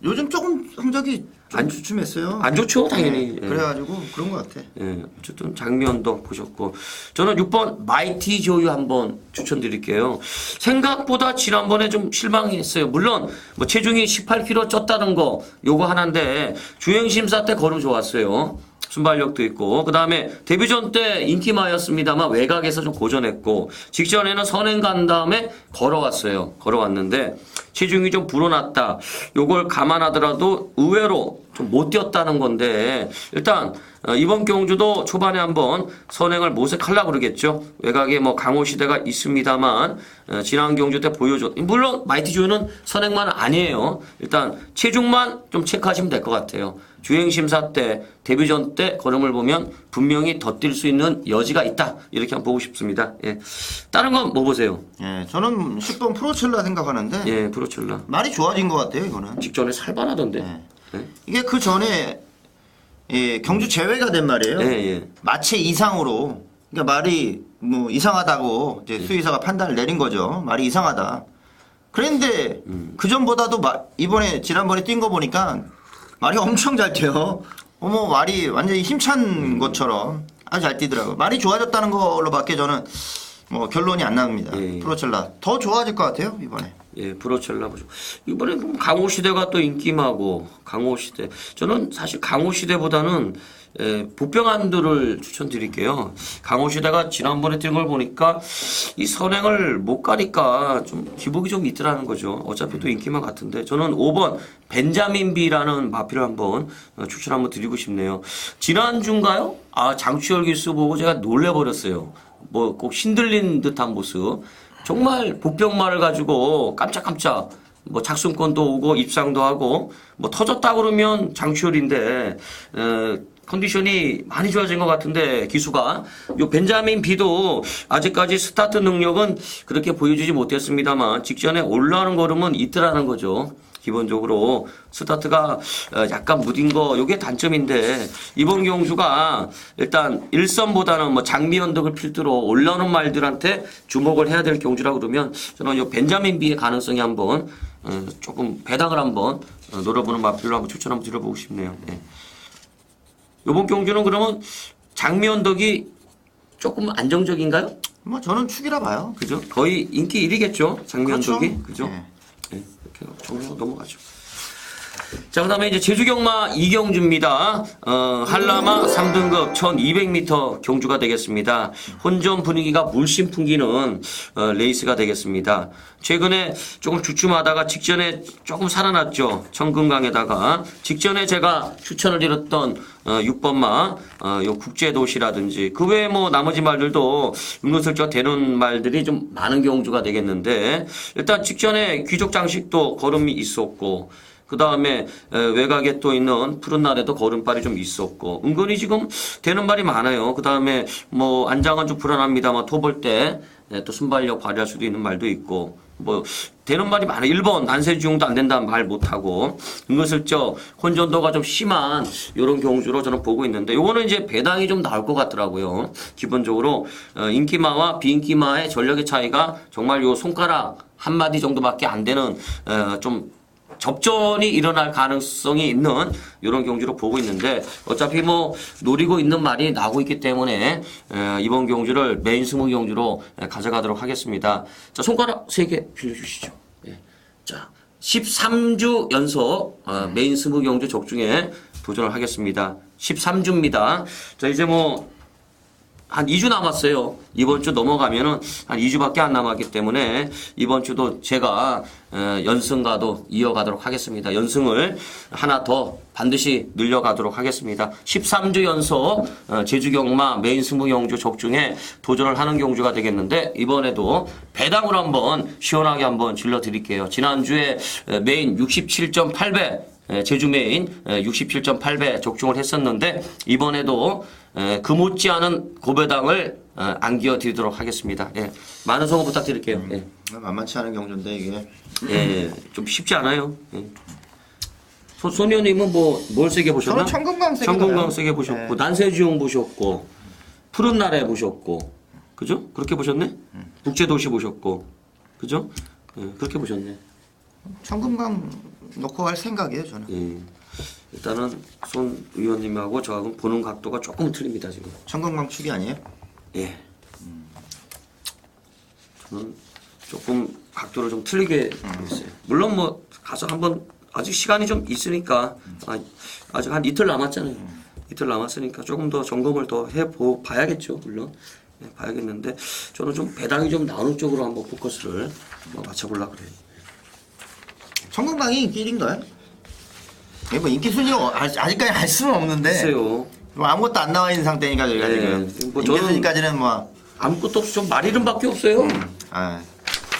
Speaker 2: 요즘 조금 성적이 안 주춤했어요.
Speaker 1: 안 좋죠 당연히.
Speaker 2: 네, 그래가지고 그런 것 같아.
Speaker 1: 예, 어쨌든 장면도 보셨고 저는 6번 마이티 조유 한번 추천드릴게요. 생각보다 지난번에 좀 실망했어요. 물론 뭐 체중이 18kg 쪘다는 거 요거 하나인데 주행 심사 때 걸음 좋았어요. 순발력도 있고 그 다음에 데뷔전 때 인기마였습니다만 외곽에서 좀 고전했고 직전에는 선행 간 다음에 걸어왔는데 체중이 좀 불어났다. 요걸 감안하더라도 의외로 좀 못 뛰었다는 건데 일단 이번 경주도 초반에 한번 선행을 모색하려고 그러겠죠. 외곽에 뭐 강호시대가 있습니다만 지난 경주 때 보여줬. 물론 마이티 조유는 선행만 아니에요. 일단 체중만 좀 체크하시면 될 것 같아요. 주행심사 때 데뷔전 때 걸음을 보면 분명히 더 뛸 수 있는 여지가 있다. 이렇게 한번 보고 싶습니다. 예. 다른 건 뭐 보세요?
Speaker 2: 예, 저는 10번 프로첼라 생각하는데
Speaker 1: 예, 프로첼라.
Speaker 2: 말이 좋아진 것 같아요 이거는.
Speaker 1: 직전에 살벌하던데.
Speaker 2: 네.
Speaker 1: 예.
Speaker 2: 이게 그 전에 경주 제외가 된 말이에요.
Speaker 1: 예, 예.
Speaker 2: 마체 이상으로. 그러니까 말이 뭐 이상하다고 이제 수의사가 판단을 내린 거죠. 말이 이상하다. 그런데 그 전보다도 이번에 지난번에 뛴 거 보니까 말이 엄청 잘 뛰어. 말이 완전히 힘찬 것처럼 아주 잘 뛰더라고요. 말이 좋아졌다는 걸로밖에 저는 뭐 결론이 안 나옵니다.
Speaker 1: 예.
Speaker 2: 프로첼라 더 좋아질 것 같아요 이번에.
Speaker 1: 예, 프로첼라 보죠. 이번에 강호시대가 또 인기마고 강호시대. 저는 사실 강호시대보다는 보병안들을 추천드릴게요. 강호시대가 지난번에 뛴 걸 보니까 이 선행을 못 가니까 좀 기복이 좀 있더라는 거죠. 어차피 또 인기마 같은데 저는 5번 벤자민 B라는 마필을 한번 추천 한번 드리고 싶네요. 지난주인가요? 장추열 기수 보고 제가 놀래버렸어요. 뭐 꼭 신들린 듯한 모습. 정말 복병말을 가지고 깜짝깜짝 뭐 작순권도 오고 입상도 하고 뭐 터졌다 그러면 장추열인데 컨디션이 많이 좋아진 것 같은데 기수가 요 벤자민 B도 아직까지 스타트 능력은 그렇게 보여주지 못했습니다만 직전에 올라오는 걸음은 있더라는 거죠. 기본적으로 스타트가 약간 무딘 거 요게 단점인데 이번 경주가 일단 일선보다는 뭐 장미 언덕을 필두로 올라오는 말들한테 주목을 해야 될 경주라 그러면 저는 요 벤자민 B의 가능성이 한번 조금 배당을 한번 노려보는 마필로 한번 추천 한번 드려보고 싶네요. 네. 이번 경주는 그러면 장미 언덕이 조금 안정적인가요?
Speaker 2: 뭐 저는 축이라 봐요.
Speaker 1: 그죠? 거의 인기 1위겠죠. 장미
Speaker 2: 그렇죠.
Speaker 1: 언덕이 그죠?
Speaker 2: 네.
Speaker 1: 네, 이렇게 정리하고 넘어가죠. 자, 그 다음에 이제 제주경마 이경주입니다. 한라마 3등급 1200m 경주가 되겠습니다. 혼전 분위기가 물씬 풍기는 레이스가 되겠습니다. 최근에 조금 주춤하다가 직전에 조금 살아났죠. 청금강에다가 직전에 제가 추천을 드렸던 6번마 요 국제도시라든지 그 외에 뭐 나머지 말들도 은근슬쩍 되는 말들이 좀 많은 경주가 되겠는데 일단 직전에 귀족 장식도 걸음이 있었고 그 다음에 외곽에 또 있는 푸른 날에도 걸음발이 좀 있었고 은근히 지금 되는 말이 많아요. 그 다음에 뭐 안장은 좀 불안합니다만 토볼 때 또 순발력 발휘할 수도 있는 말도 있고 뭐 되는 말이 많아요. 1번 난세주용도 안 된다는 말 못하고 은근슬쩍 혼전도가 좀 심한 이런 경주로 저는 보고 있는데 요거는 이제 배당이 좀 나올 것 같더라고요. 기본적으로 인기마와 비인기마의 전력의 차이가 정말 요 손가락 한 마디 정도밖에 안 되는 좀 접전이 일어날 가능성이 있는 이런 경주로 보고 있는데 어차피 뭐 노리고 있는 말이 나오고 있기 때문에 이번 경주를 메인 스무 경주로 가져가도록 하겠습니다. 자, 손가락 3개 빌려주시죠. 예. 자, 13주 연속 메인 스무 경주 적중에 도전을 하겠습니다. 13주입니다. 자, 이제 뭐 한 2주 남았어요. 이번 주 넘어가면은 한 2주밖에 안 남았기 때문에 이번 주도 제가 연승가도 이어가도록 하겠습니다. 연승을 하나 더 반드시 늘려가도록 하겠습니다. 13주 연속 제주경마 메인 스무 경주 적중에 도전을 하는 경주가 되겠는데 이번에도 배당으로 한번 시원하게 한번 질러드릴게요. 지난주에 메인 67.8배 제주 메인 67.8배 적중을 했었는데 이번에도 그 못지않은 고배당을 안겨드리도록 하겠습니다. 예. 많은 성원 부탁드릴게요. 예.
Speaker 2: 만만치 않은 경주인데 이게
Speaker 1: 예. 좀 쉽지 않아요. 예. 손의원님은 뭐 뭘 세게 보셨나?
Speaker 2: 저는 청금강 세게
Speaker 1: 청금강
Speaker 2: 봐요.
Speaker 1: 세게 보셨고
Speaker 2: 네.
Speaker 1: 난세주용 보셨고 푸른 날에 보셨고 그죠? 그렇게 보셨네? 국제도시 보셨고 그죠? 예. 그렇게 보셨네.
Speaker 2: 청금강 놓고 갈 생각이에요 저는.
Speaker 1: 예. 일단은 손 의원님하고 저하고 보는 각도가 조금 틀립니다 지금.
Speaker 2: 청금강 축이 아니에요?
Speaker 1: 예. 저는 조금 각도를 좀 틀리게 했어요. 물론 뭐 가서 한번 아직 시간이 좀 있으니까 아직 한 이틀 남았잖아요. 이틀 남았으니까 조금 더 점검을 더 봐야겠죠. 물론 봐야겠는데 저는 좀 배당이 좀 나오는 쪽으로 한번 포커스를 맞춰보려고 그래요.
Speaker 2: 청금강이 인기 1인가요? 이게 뭐 인기 순위 아직까지 알 수는 없는데
Speaker 1: 글쎄요.
Speaker 2: 뭐 아무것도 안 나와 있는 상태니까 저희가
Speaker 1: 네.
Speaker 2: 지금
Speaker 1: 뭐
Speaker 2: 인기
Speaker 1: 저는-
Speaker 2: 순위까지는 뭐
Speaker 1: 아무것도 없이 좀 말 이름밖에 없어요.
Speaker 2: 아,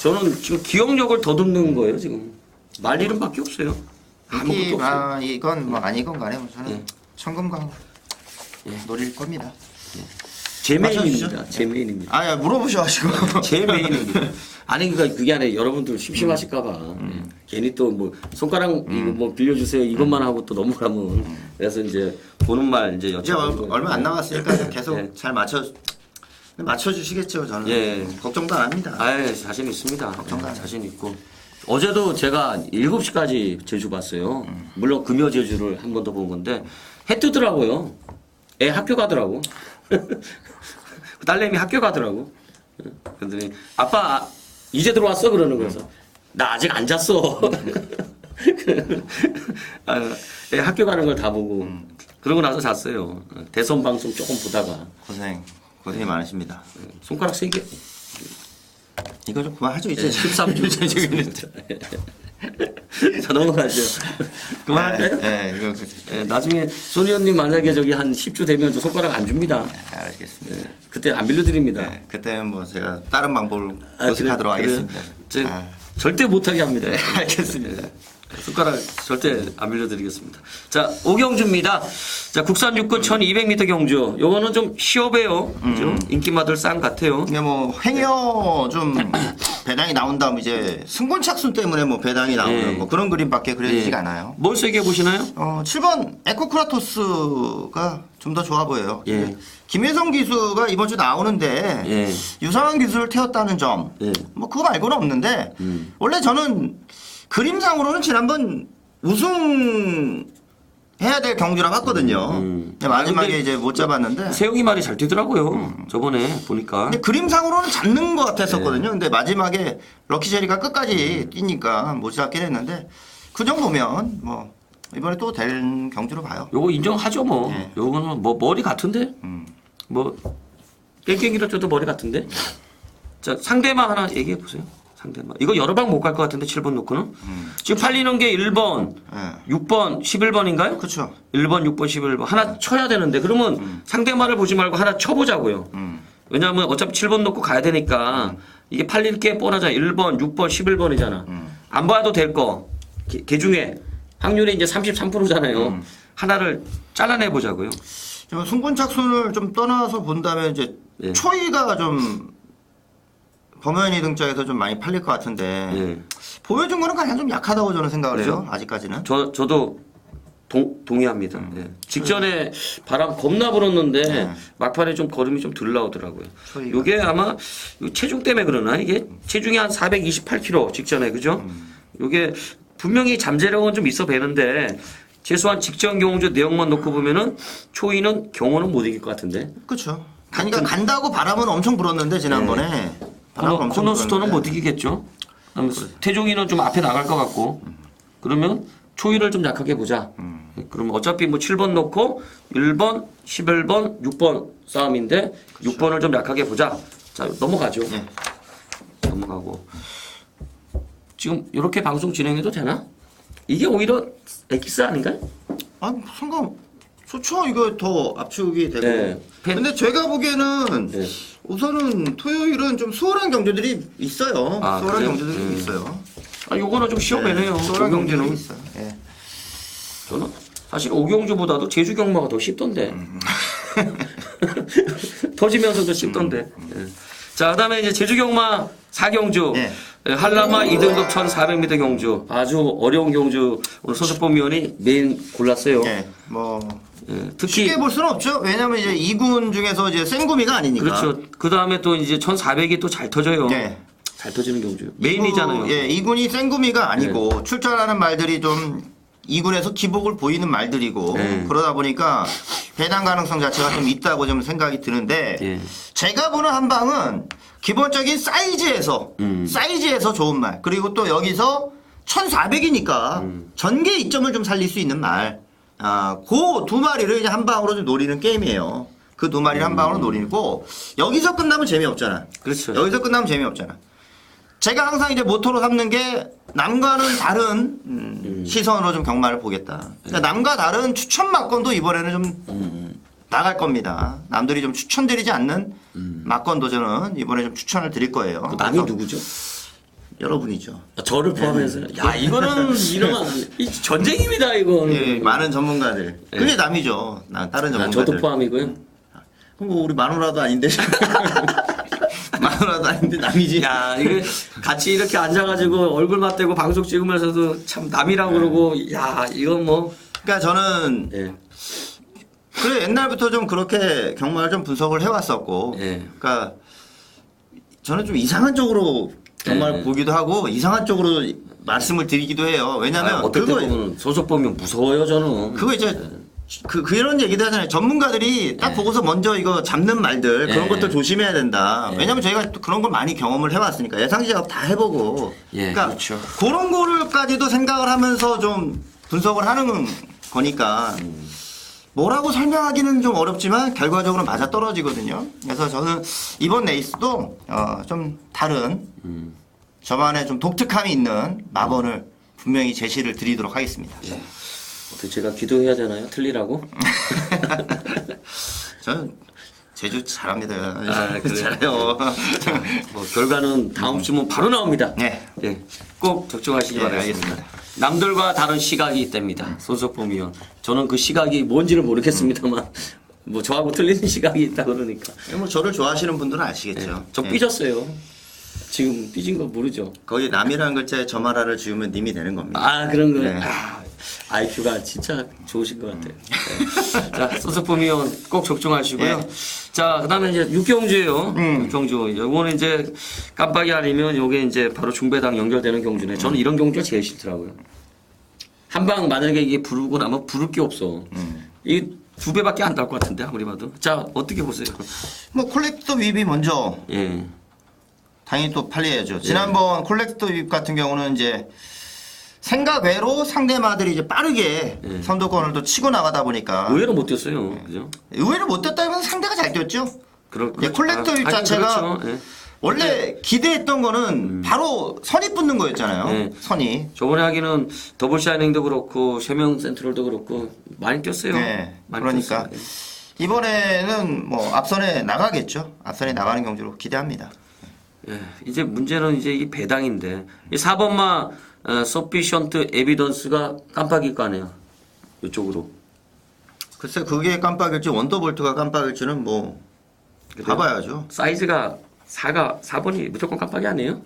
Speaker 1: 저는 지금 기억력을 더듬는 거예요 지금. 말 이름밖에 없어요.
Speaker 2: 인기
Speaker 1: 아무것도 없어요.
Speaker 2: 이건 뭐 아니건 간에 뭐 저는
Speaker 1: 예.
Speaker 2: 청금강 노릴 겁니다.
Speaker 1: 제 메인입니다.
Speaker 2: 맞춰주시죠.
Speaker 1: 제 메인입니다.
Speaker 2: 아, 물어보셔가지고
Speaker 1: 제 메인입니다. 아니 그러니까 그게 아니라 여러분들 심심하실까봐 괜히 또 뭐 손가락 이거 뭐 빌려주세요 이것만 하고 또 넘어가면 그래서 이제 보는 말 이제
Speaker 2: 이제
Speaker 1: 여쭤보는
Speaker 2: 얼마 안 남았으니까 계속
Speaker 1: 예.
Speaker 2: 잘 맞춰주시겠죠 저는.
Speaker 1: 예.
Speaker 2: 걱정도 안 합니다.
Speaker 1: 아 자신 있습니다.
Speaker 2: 걱정도 안
Speaker 1: 자신 있고 어제도 제가 7시까지 제주 봤어요. 물론 금요 제주를 한 번 더 본 건데 해 뜨더라고요. 애 학교 가더라고. 딸내미 학교 가더라고. 그랬더니 아빠 이제 들어왔어 그러는 거여서 나 아직 안 잤어. 애 학교 가는 걸 다 보고 그러고 나서 잤어요. 대선 방송 조금 보다가
Speaker 2: 고생이 많으십니다.
Speaker 1: 손가락 3개.
Speaker 2: 이거 좀 그만하죠 이제.
Speaker 1: 13주 지금. 자 넘어가죠. 그만할까요?
Speaker 2: 네, 이거
Speaker 1: 예, 나중에 손 의원님 만약에 저기 한 10주 되면 저 손가락 안 줍니다.
Speaker 2: 알겠습니다.
Speaker 1: 예, 그때 안 빌려드립니다.
Speaker 2: 네, 그때는 뭐 제가 다른 방법을
Speaker 1: 아,
Speaker 2: 모색하도록
Speaker 1: 그래,
Speaker 2: 하겠습니다.
Speaker 1: 저,
Speaker 2: 아,
Speaker 1: 절대 못하게 합니다.
Speaker 2: 네, 알겠습니다.
Speaker 1: 손가락 절대 안 빌려드리겠습니다. 자, 오경주입니다. 자, 국산 육군 1200m 경주. 요거는 좀 시업해요. 그죠? 인기마들 싼 같아요.
Speaker 2: 이게 뭐 행여 좀 배당이 나온다면 이제 승곤착순 때문에 뭐 배당이 나오는
Speaker 1: 예.
Speaker 2: 뭐 그런 그림밖에 그려지지가
Speaker 1: 예.
Speaker 2: 않아요.
Speaker 1: 뭘 세게 보시나요?
Speaker 2: 7번 에코크라토스가 좀 더 좋아 보여요.
Speaker 1: 예.
Speaker 2: 김혜성 기수가 이번 주 나오는데
Speaker 1: 예.
Speaker 2: 유상한 기수를 태웠다는 점,
Speaker 1: 예.
Speaker 2: 뭐 그거 말고는 없는데 원래 저는 그림상으로는 지난번 우승 해야 될 경주라 봤거든요. 근데 마지막에
Speaker 1: 근데
Speaker 2: 이제 못 잡았는데.
Speaker 1: 세영이 말이 잘 되더라고요. 저번에 보니까.
Speaker 2: 근데 그림상으로는 잡는 것 같았었거든요. 근데 마지막에 럭키제리가 끝까지 뛰니까 못 잡긴 했는데 그 정도면 뭐 이번에 또 될 경주로 봐요.
Speaker 1: 요거 인정하죠 뭐.
Speaker 2: 네.
Speaker 1: 요거는 뭐 머리 같은데. 뭐 깽깽이로 줘도 머리 같은데. 자 상대마 하나 얘기해 보세요. 상대마. 이거 여러 방 못 갈 것 같은데 7번 놓고는. 지금 팔리는 게 1번,
Speaker 2: 네.
Speaker 1: 6번, 11번인가요?
Speaker 2: 그렇죠.
Speaker 1: 1번, 6번, 11번 하나 쳐야 되는데 그러면 상대마를 보지 말고 하나 쳐보자고요. 왜냐하면 어차피 7번 놓고 가야 되니까 이게 팔릴 게 뻔하잖아. 1번, 6번, 11번이잖아. 안 봐도 될 거. 개 중에 확률이 이제 33%잖아요. 하나를 잘라내 보자고요.
Speaker 2: 지금 승분착순을 좀 떠나서 본다면 이제
Speaker 1: 예.
Speaker 2: 초이가 좀 범현이 등짝에서 좀 많이 팔릴 것 같은데
Speaker 1: 예.
Speaker 2: 보여준 거는 그냥 좀 약하다고 저는 생각을 해요.
Speaker 1: 그죠?
Speaker 2: 아직까지는.
Speaker 1: 저도 동의합니다. 예. 직전에 바람 겁나 불었는데
Speaker 2: 네.
Speaker 1: 막판에 좀 걸음이 좀 덜 나오더라고요.
Speaker 2: 초이가.
Speaker 1: 이게 아마 체중 때문에 그러나 이게 체중이 한 428kg 직전에 그죠? 이게 분명히 잠재력은 좀 있어 배는데 최소한 직전 경주 내용만 놓고 보면은 초이는 경호는 못 이길 것 같은데
Speaker 2: 그렇죠. 그러니까 간다고 바람은 엄청 불었는데 지난번에
Speaker 1: 코너스터는 못 이기겠죠. 태종이는 좀 앞에 나갈 것 같고 그러면 초이를 좀 약하게 보자. 그러면 어차피 뭐 7번 놓고 1번, 11번, 6번 싸움인데 6번을 좀 약하게 보자. 자 넘어가죠.
Speaker 2: 네.
Speaker 1: 넘어가고 지금 이렇게 방송 진행해도 되나? 이게 오히려 엑기스 아닌가요?
Speaker 2: 아 상관 좋죠. 이거 더 압축이 되고.
Speaker 1: 네.
Speaker 2: 근데 제가 보기에는
Speaker 1: 네.
Speaker 2: 우선은 토요일은 좀 수월한 경주들이 있어요.
Speaker 1: 아,
Speaker 2: 수월한
Speaker 1: 그래요?
Speaker 2: 경주들이 있어요.
Speaker 1: 아 요거는 좀 시험해네요.
Speaker 2: 수월한 경주들이
Speaker 1: 조경주는
Speaker 2: 있어요. 예.
Speaker 1: 저는 사실 오경주보다도 제주 경마가 더 쉽던데. 터지면서도 쉽던데. 예. 자, 그다음에 이제 제주 경마 4경주.
Speaker 2: 예.
Speaker 1: 한라마 2등급 1,400m 경주. 아주 어려운 경주. 오늘 소속범 위원이 메인 골랐어요.
Speaker 2: 예. 뭐
Speaker 1: 예, 특히
Speaker 2: 쉽게 볼 수는 없죠. 왜냐면 이제 2군 중에서 이제 생구미가 아니니까.
Speaker 1: 그렇죠. 그다음에 또 이제 1,400이 또 잘 터져요.
Speaker 2: 예.
Speaker 1: 잘 터지는 경주. 메인이잖아요.
Speaker 2: 예, 2군이 생구미가 아니고 출전하는 말들이 좀 2군에서 기복을 보이는 말들이고
Speaker 1: 네.
Speaker 2: 그러다 보니까 배당 가능성 자체가 좀 있다고 좀 생각이 드는데
Speaker 1: 예.
Speaker 2: 제가 보는 한방은 기본적인 사이즈에서 좋은 말 그리고 또 여기서 1400이니까 전개 이점을 좀 살릴 수 있는 말 그 두 마리를 이제 한 방으로 좀 노리는 게임이에요. 그 두 마리를 한 방으로 노리고 여기서 끝나면 재미없잖아.
Speaker 1: 그렇죠.
Speaker 2: 여기서 끝나면 재미없잖아. 제가 항상 이제 모토로 삼는 게 남과는 다른 시선으로 좀 경마를 보겠다. 그러니까 남과 다른 추천 막건도 이번에는 좀 나갈 겁니다. 남들이 좀 추천드리지 않는 막건도 저는 이번에 좀 추천을 드릴 거예요.
Speaker 1: 그 남이
Speaker 2: 그래서
Speaker 1: 누구죠?
Speaker 2: 여러분이죠.
Speaker 1: 저를 포함해서. 야, 이거는 이런 이 전쟁입니다, 이건.
Speaker 2: 예, 많은 전문가들. 그게 남이죠. 다른 전문가들.
Speaker 1: 저도 포함이고요.
Speaker 2: 그럼 뭐 우리 마누라도 아닌데. 마누라도 아닌데 남이지.
Speaker 1: 야, 이게 같이 이렇게 앉아가지고 얼굴 맞대고 방송 찍으면서도 참 남이라고 그러고, 야, 이건 뭐.
Speaker 2: 그러니까 저는
Speaker 1: 예.
Speaker 2: 그래 옛날부터 좀 그렇게 경마를 좀 분석을 해왔었고,
Speaker 1: 예.
Speaker 2: 그러니까 저는 좀 이상한 쪽으로 경마를
Speaker 1: 예.
Speaker 2: 보기도 하고 이상한 쪽으로 말씀을 드리기도 해요. 왜냐면
Speaker 1: 어떨 때 보면 소속 보면 무서워요, 저는.
Speaker 2: 그거 이제 그런 얘기도 하잖아요. 전문가들이 딱 보고서 먼저 이거 잡는 말들 그런
Speaker 1: 예.
Speaker 2: 것들 조심해야 된다. 왜냐면 저희가 또 그런 걸 많이 경험을 해왔으니까 예상 작업 다 해보고.
Speaker 1: 예,
Speaker 2: 그러니까
Speaker 1: 그렇죠.
Speaker 2: 그런 거를까지도 생각을 하면서 좀 분석을 하는 거니까 뭐라고 설명하기는 좀 어렵지만 결과적으로 맞아 떨어지거든요. 그래서 저는 이번 레이스도 좀 다른 저만의 좀 독특함이 있는 마번을 분명히 제시를 드리도록 하겠습니다.
Speaker 1: 예. 어떻게 제가 기도해야 되나요? 틀리라고?
Speaker 2: 저는 제주 잘합니다.
Speaker 1: 아, 그래요?
Speaker 2: 잘해요.
Speaker 1: 뭐 결과는 다음 주면 바로 나옵니다.
Speaker 2: 네.
Speaker 1: 예. 꼭 적중하시기
Speaker 2: 예,
Speaker 1: 바라겠습니다.
Speaker 2: 알겠습니다.
Speaker 1: 남들과 다른 시각이 있답니다. 손석범 위원. 저는 그 시각이 뭔지를 모르겠습니다만 뭐 저하고 틀리는 시각이 있다 그러니까.
Speaker 2: 뭐 저를 좋아하시는 분들은 아시겠죠.
Speaker 1: 저
Speaker 2: 예.
Speaker 1: 삐졌어요. 지금 삐진 거 모르죠?
Speaker 2: 거기 남이라는 글자에 저말하를 지우면 님이 되는 겁니다.
Speaker 1: 아 그런 거.
Speaker 2: 네.
Speaker 1: 아, IQ가 진짜 좋으신 것 같아요. 네. 자, 손석범 위원 꼭 적중하시고요.
Speaker 2: 네.
Speaker 1: 자, 그다음에 이제 육경주예요. 육경주. 요거는 이제 깜빡이 아니면 요게 이제 바로 중배당 연결되는 경주네. 저는 이런 경주가 제일 싫더라고요. 한 방 만약에 이게 부르고 나면 부를 게 없어. 이 두 배밖에 안 나올 것 같은데 아무리 봐도. 자, 어떻게 보세요?
Speaker 2: 뭐 콜렉터 윕이 먼저
Speaker 1: 예.
Speaker 2: 당연히 또 팔려야죠. 지난번 콜렉터 윕 같은 경우는 이제 생각 외로 상대마들이 이제 빠르게
Speaker 1: 네.
Speaker 2: 선두권을 또 치고 나가다 보니까
Speaker 1: 의외로 못 뛰었어요. 그죠?
Speaker 2: 의외로 못 뛰었다면 상대가 잘 뛰었죠.
Speaker 1: 그렇죠.
Speaker 2: 콜렉터일
Speaker 1: 아니,
Speaker 2: 자체가
Speaker 1: 그렇죠. 예.
Speaker 2: 원래 기대했던 거는 바로 선이 붙는 거였잖아요.
Speaker 1: 네.
Speaker 2: 선이.
Speaker 1: 저번에 하기는 더블 샤이닝도 그렇고 세명 센트럴도 그렇고 많이 뛰었어요.
Speaker 2: 네.
Speaker 1: 많이
Speaker 2: 그러니까
Speaker 1: 뛰었어요.
Speaker 2: 이번에는 뭐 앞선에 나가겠죠. 앞선에 나가는 경주로 기대합니다.
Speaker 1: 예, 이제 문제는 이제 이 배당인데 이 4번마 sufficient evidence가 깜빡일 거 아니에요. 이쪽으로.
Speaker 2: 글쎄 그게 깜빡일지 원더볼트가 깜빡일지는 뭐
Speaker 1: 그래요?
Speaker 2: 봐봐야죠.
Speaker 1: 사이즈가 4번이 무조건 깜빡이 아니에요?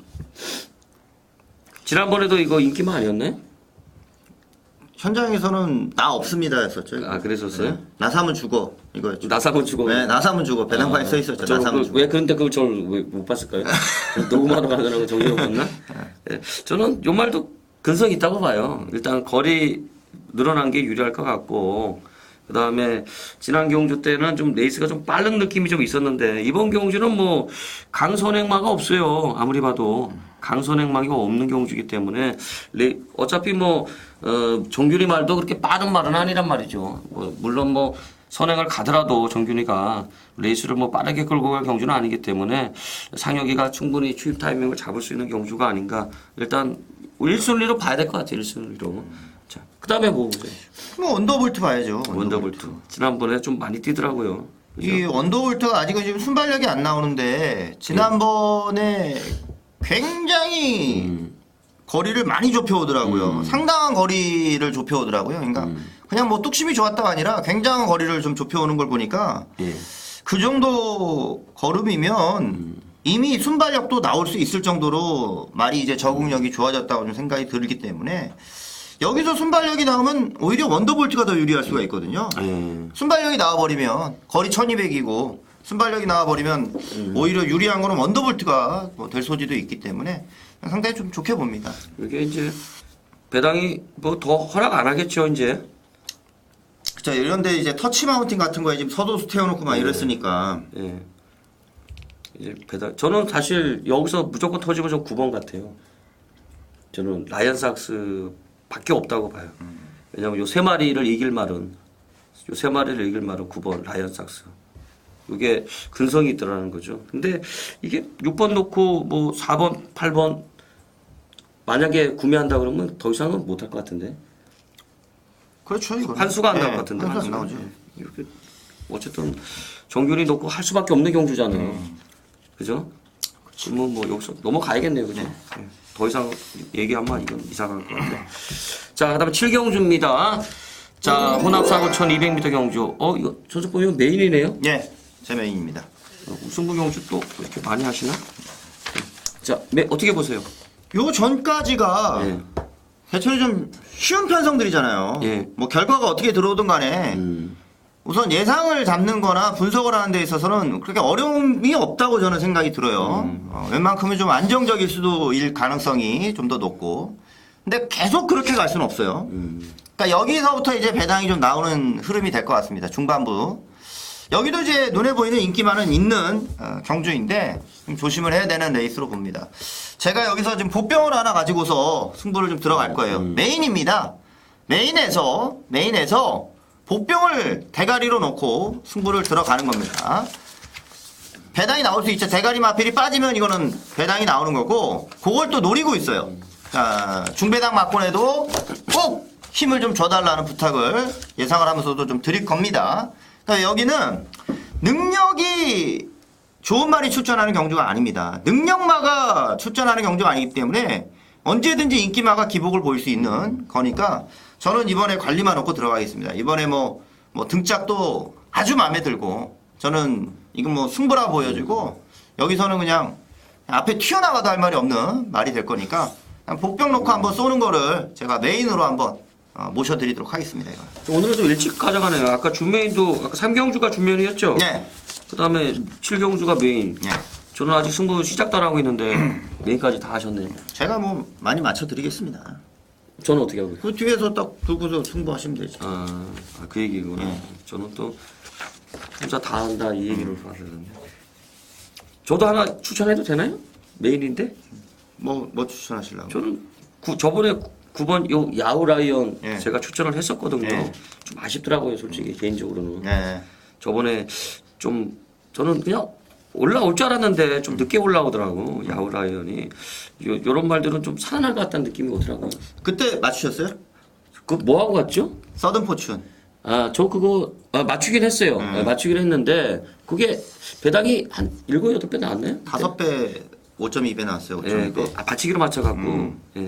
Speaker 1: 지난번에도 이거 인기만 아니었네?
Speaker 2: 현장에서는 나 없습니다 했었죠. 이거.
Speaker 1: 아, 그랬었어요?
Speaker 2: 네. 나 사면 죽어 이거였죠.
Speaker 1: 나사본 주고.
Speaker 2: 네, 나 사면 죽어. 배당판에 써 있었죠. 나 사면 죽어.
Speaker 1: 왜 그런데 그걸 저를 왜 못 봤을까요? 녹음하러 가느라고 정신을 없나? 네. 저는 요 말도 근성이 있다고 봐요. 일단 거리 늘어난 게 유리할 것 같고, 그 다음에 지난 경주 때는 좀 레이스가 좀 빠른 느낌이 좀 있었는데, 이번 경주는 뭐 강선행마가 없어요. 아무리 봐도. 강선행마가 없는 경주이기 때문에, 어차피 뭐, 정균이 말도 그렇게 빠른 말은 아니란 말이죠. 물론 뭐, 선행을 가더라도 정균이가 레이스를 뭐 빠르게 끌고 갈 경주는 아니기 때문에 상혁이가 충분히 추입 타이밍을 잡을 수 있는 경주가 아닌가. 일단 1순위로 봐야 될 것 같아요. 1순위로. 자, 그 다음에 뭐 보세요.
Speaker 2: 뭐 원더볼트 봐야죠.
Speaker 1: 원더볼트. 지난번에 좀 많이 뛰더라고요. 그죠?
Speaker 2: 이 원더볼트가 아직은 지금 순발력이 안 나오는데 지난번에 굉장히 거리를 많이 좁혀오더라고요. 상당한 거리를 좁혀오더라고요. 그러니까 그냥 뭐 뚝심이 좋았다가 아니라 굉장한 거리를 좀 좁혀오는 걸 보니까
Speaker 1: 예.
Speaker 2: 그 정도 걸음이면 이미 순발력도 나올 수 있을 정도로 말이 이제 적응력이 좋아졌다고 좀 생각이 들기 때문에 여기서 순발력이 나오면 오히려 원더볼트가 더 유리할 수가 있거든요.
Speaker 1: 예.
Speaker 2: 순발력이 나와버리면 거리 1200이고 순발력이 나와버리면 오히려 유리한 거는 원더볼트가 뭐 될 소지도 있기 때문에 상당히 좀 좋게 봅니다.
Speaker 1: 이게 이제 배당이 뭐 더 허락 안 하겠죠, 이제.
Speaker 2: 자 이런데 이제 터치 마운팅 같은 거에 지금 서도수 태워놓고 막 이랬으니까
Speaker 1: 예. 이제 배당. 저는 사실 여기서 무조건 터지면 좀 9번 같아요. 저는 라이언삭스 밖에 없다고 봐요. 왜냐면 요 세 마리를 이길 말은 9번 라이언삭스. 이게 근성이 있더라는 거죠. 근데 이게 6번 놓고 뭐 4번, 8번 만약에 구매한다 그러면 더 이상은 못 할 것 같은데.
Speaker 2: 그렇죠. 이거
Speaker 1: 한수가 안 나올 것 같은데.
Speaker 2: 한수 안
Speaker 1: 한수가.
Speaker 2: 나오죠.
Speaker 1: 예. 이렇게 어쨌든 정균이 놓고 할 수밖에 없는 경주잖아요. 그죠? 그러면 뭐 여기서 넘어가야겠네요. 그죠? 예. 더 이상 얘기하면 이건 이상할 것 같아요. 자, 그다음에 7경주입니다. 자, 혼합사고 1200m 경주. 이거 저쪽 보면 메인이네요.
Speaker 2: 예, 제 메인입니다.
Speaker 1: 우승부 경주 또 이렇게 많이 하시나? 자, 어떻게 보세요?
Speaker 2: 요 전까지가
Speaker 1: 예.
Speaker 2: 대체로 좀 쉬운 편성들이잖아요.
Speaker 1: 예.
Speaker 2: 뭐 결과가 어떻게 들어오든 간에 우선 예상을 잡는 거나 분석을 하는 데 있어서는 그렇게 어려움이 없다고 저는 생각이 들어요. 웬만큼은 좀 안정적일 수도일 가능성이 좀 더 높고. 근데 계속 그렇게 갈 수는 없어요. 그러니까 여기서부터 이제 배당이 좀 나오는 흐름이 될 것 같습니다. 중반부. 여기도 이제 눈에 보이는 인기만은 있는 경주인데 좀 조심을 해야 되는 레이스로 봅니다. 제가 여기서 지금 보병을 하나 가지고서 승부를 좀 들어갈 거예요. 메인입니다. 메인에서 보병을 대가리로 놓고 승부를 들어가는 겁니다. 배당이 나올 수 있죠. 대가리 마필이 빠지면 이거는 배당이 나오는 거고 그걸 또 노리고 있어요. 자, 중배당 막권에도 꼭 힘을 좀 줘달라는 부탁을 예상을 하면서도 좀 드릴 겁니다. 그러니까 여기는 능력이 좋은 말이 출전하는 경주가 아닙니다. 능력마가 출전하는 경주가 아니기 때문에 언제든지 인기마가 기복을 보일 수 있는 거니까 저는 이번에 관리만 놓고 들어가겠습니다. 이번에 뭐 등짝도 아주 마음에 들고 저는 이건 뭐 승부라 보여지고 여기서는 그냥 앞에 튀어나가도 할 말이 없는 말이 될 거니까 그냥 복병 놓고 한번 쏘는 거를 제가 메인으로 한번 모셔드리도록 하겠습니다. 이거.
Speaker 1: 오늘은 좀 일찍 가져가네요. 아까 준메인도 아까 3경주가 준메인이었죠?
Speaker 2: 네.
Speaker 1: 그 다음에 7경주가 메인.
Speaker 2: 네.
Speaker 1: 저는 아직 승부 시작도 안 하고 있는데 메인까지 다 하셨네요.
Speaker 2: 제가 뭐 많이 맞춰드리겠습니다.
Speaker 1: 저는 어떻게 하고 있어요?
Speaker 2: 그 뒤에서 딱 들고서 승부하시면 되죠.
Speaker 1: 그 얘기구나.
Speaker 2: 네.
Speaker 1: 저는 또 혼자 다 한다 이 얘기를 받았는데. 저도 하나 추천해도 되나요? 메인인데?
Speaker 2: 뭐 추천하시려고?
Speaker 1: 저는 저번에 9번 요 야우라이언
Speaker 2: 예.
Speaker 1: 제가 추천을 했었거든요.
Speaker 2: 예.
Speaker 1: 좀 아쉽더라고요, 솔직히 개인적으로는.
Speaker 2: 네.
Speaker 1: 저번에 좀 저는 그냥 올라올 줄 알았는데 좀 늦게 올라오더라고 야우라이언이. 요런 말들은 좀 살아날 것 같다는 느낌이 오더라고요.
Speaker 2: 그때 맞추셨어요?
Speaker 1: 그 뭐 하고 갔죠?
Speaker 2: 서든 포춘.
Speaker 1: 아, 저 그거 맞추긴 했어요. 맞추긴 했는데 그게 배당이 한 7, 8배 나왔나요?
Speaker 2: 5배 5.2배 나왔어요.
Speaker 1: 예,
Speaker 2: 5.2배.
Speaker 1: 그 받치기로 맞춰갖고. 예.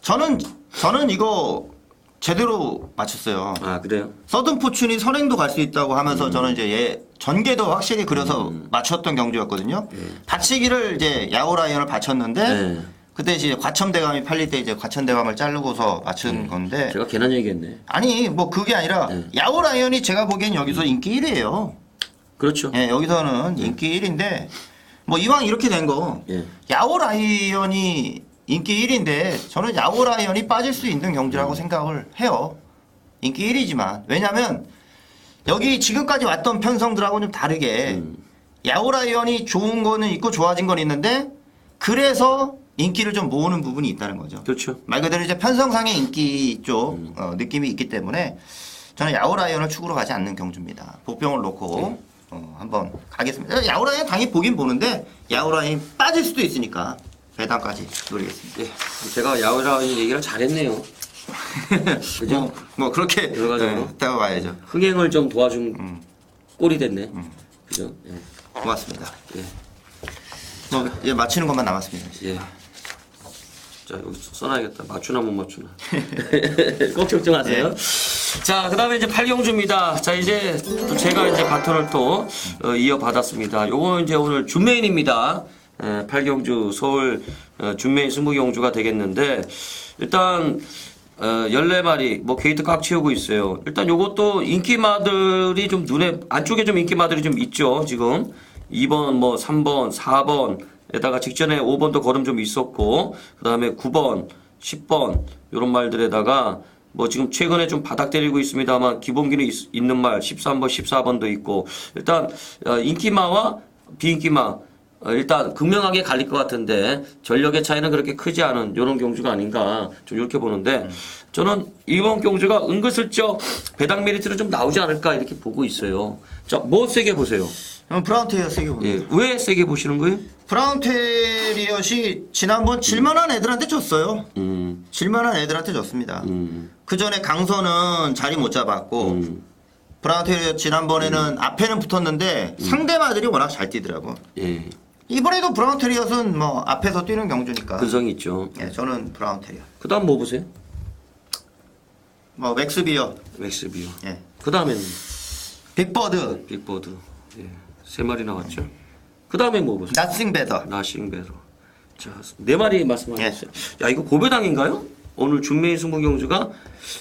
Speaker 2: 저는 이거 제대로 맞췄어요.
Speaker 1: 아, 그래요?
Speaker 2: 서든 포춘이 선행도 갈 수 있다고 하면서 저는 이제 전개도 확실히 그려서 맞췄던 경주였거든요. 받치기를 이제 야오라이언을 받쳤는데
Speaker 1: 네.
Speaker 2: 그때 이제 과첨대감이 팔릴 때 이제 과첨대감을 자르고서 맞춘 건데
Speaker 1: 제가 괜한 얘기했네.
Speaker 2: 아니 뭐 그게 아니라 야오라이언이 제가 보기엔 여기서 인기 1위예요.
Speaker 1: 그렇죠.
Speaker 2: 예, 여기서는 인기 1위인데 뭐 이왕 이렇게 된 거
Speaker 1: 예.
Speaker 2: 야오라이언이 인기 1위인데 저는 야오라이언이 빠질 수 있는 경주라고 생각을 해요. 인기 1위지만 왜냐면 여기 지금까지 왔던 편성들하고는 좀 다르게 야오라이언이 좋은 거는 있고 좋아진 건 있는데 그래서 인기를 좀 모으는 부분이 있다는 거죠.
Speaker 1: 그렇죠.
Speaker 2: 말 그대로 이제 편성상의 인기 쪽 느낌이 있기 때문에 저는 야오라이언을 축으로 가지 않는 경주입니다. 복병을 놓고 한번 가겠습니다. 야오라이언 당연히 보긴 보는데 야오라이언 빠질 수도 있으니까 배당까지 노리겠습니다.
Speaker 1: 예. 제가 야우라이언 얘기를 잘했네요. 그죠?
Speaker 2: 뭐 그렇게
Speaker 1: 결과적으로?
Speaker 2: 따가 봐야죠.
Speaker 1: 흥행을 좀 도와준 꼴이 됐네. 그죠? 예.
Speaker 2: 고맙습니다.
Speaker 1: 예.
Speaker 2: 뭐 이제 맞히는 것만 남았습니다.
Speaker 1: 예. 자, 여기 써놔야겠다. 맞추나 못 맞추나. 꼭 걱정하세요. 자, 그 다음에 이제 팔경주입니다. 자, 이제 또 제가 이제 바톤을 또 이어받았습니다. 요거는 이제 오늘 준메인입니다. 팔경주 서울 준메인 20경주가 되겠는데, 일단, 14마리, 뭐 게이트 꽉 채우고 있어요. 일단 요것도 인기마들이 좀 눈에, 안쪽에 좀 인기마들이 좀 있죠, 지금. 2번, 뭐 3번, 4번에다가 직전에 5번도 걸음 좀 있었고, 그 다음에 9번, 10번, 요런 말들에다가 뭐 지금 최근에 좀 바닥 때리고 있습니다만 기본기는 있는 말 13번, 14번도 있고, 일단 인기마와 비인기마 일단 극명하게 갈릴 것 같은데 전력의 차이는 그렇게 크지 않은 이런 경주가 아닌가 좀 이렇게 보는데 저는 이번 경주가 은근슬쩍 배당 메리트는 좀 나오지 않을까 이렇게 보고 있어요. 자, 뭐 세게 보세요?
Speaker 2: 브라운 테리어 세게 보세요.
Speaker 1: 예, 왜 세게 보시는 거예요?
Speaker 2: 브라운 테리엇이 지난번 질만한 애들한테 졌어요. 질만한 애들한테 졌습니다. 그 전에 강선은 자리 못 잡았고 브라운 테리엇 지난번에는 앞에는 붙었는데 상대마들이 워낙 잘 뛰더라고.
Speaker 1: 예,
Speaker 2: 이번에도 브라운 테리엇은 뭐 앞에서 뛰는 경주니까.
Speaker 1: 근성이 있죠.
Speaker 2: 예, 저는 브라운 테리엇.
Speaker 1: 그 다음 뭐 보세요?
Speaker 2: 뭐 맥스비어,
Speaker 1: 맥스비어.
Speaker 2: 예,
Speaker 1: 그 다음에는
Speaker 2: 빅버드,
Speaker 1: 빅버드. 예, 3마리 나왔죠. 그 다음에 뭐 보세요?
Speaker 2: 나싱 베더.
Speaker 1: 나싱베로. 자, 4마리 말씀하셨어요. 야, 이거 고배당인가요? 오늘 준메인 승부경주가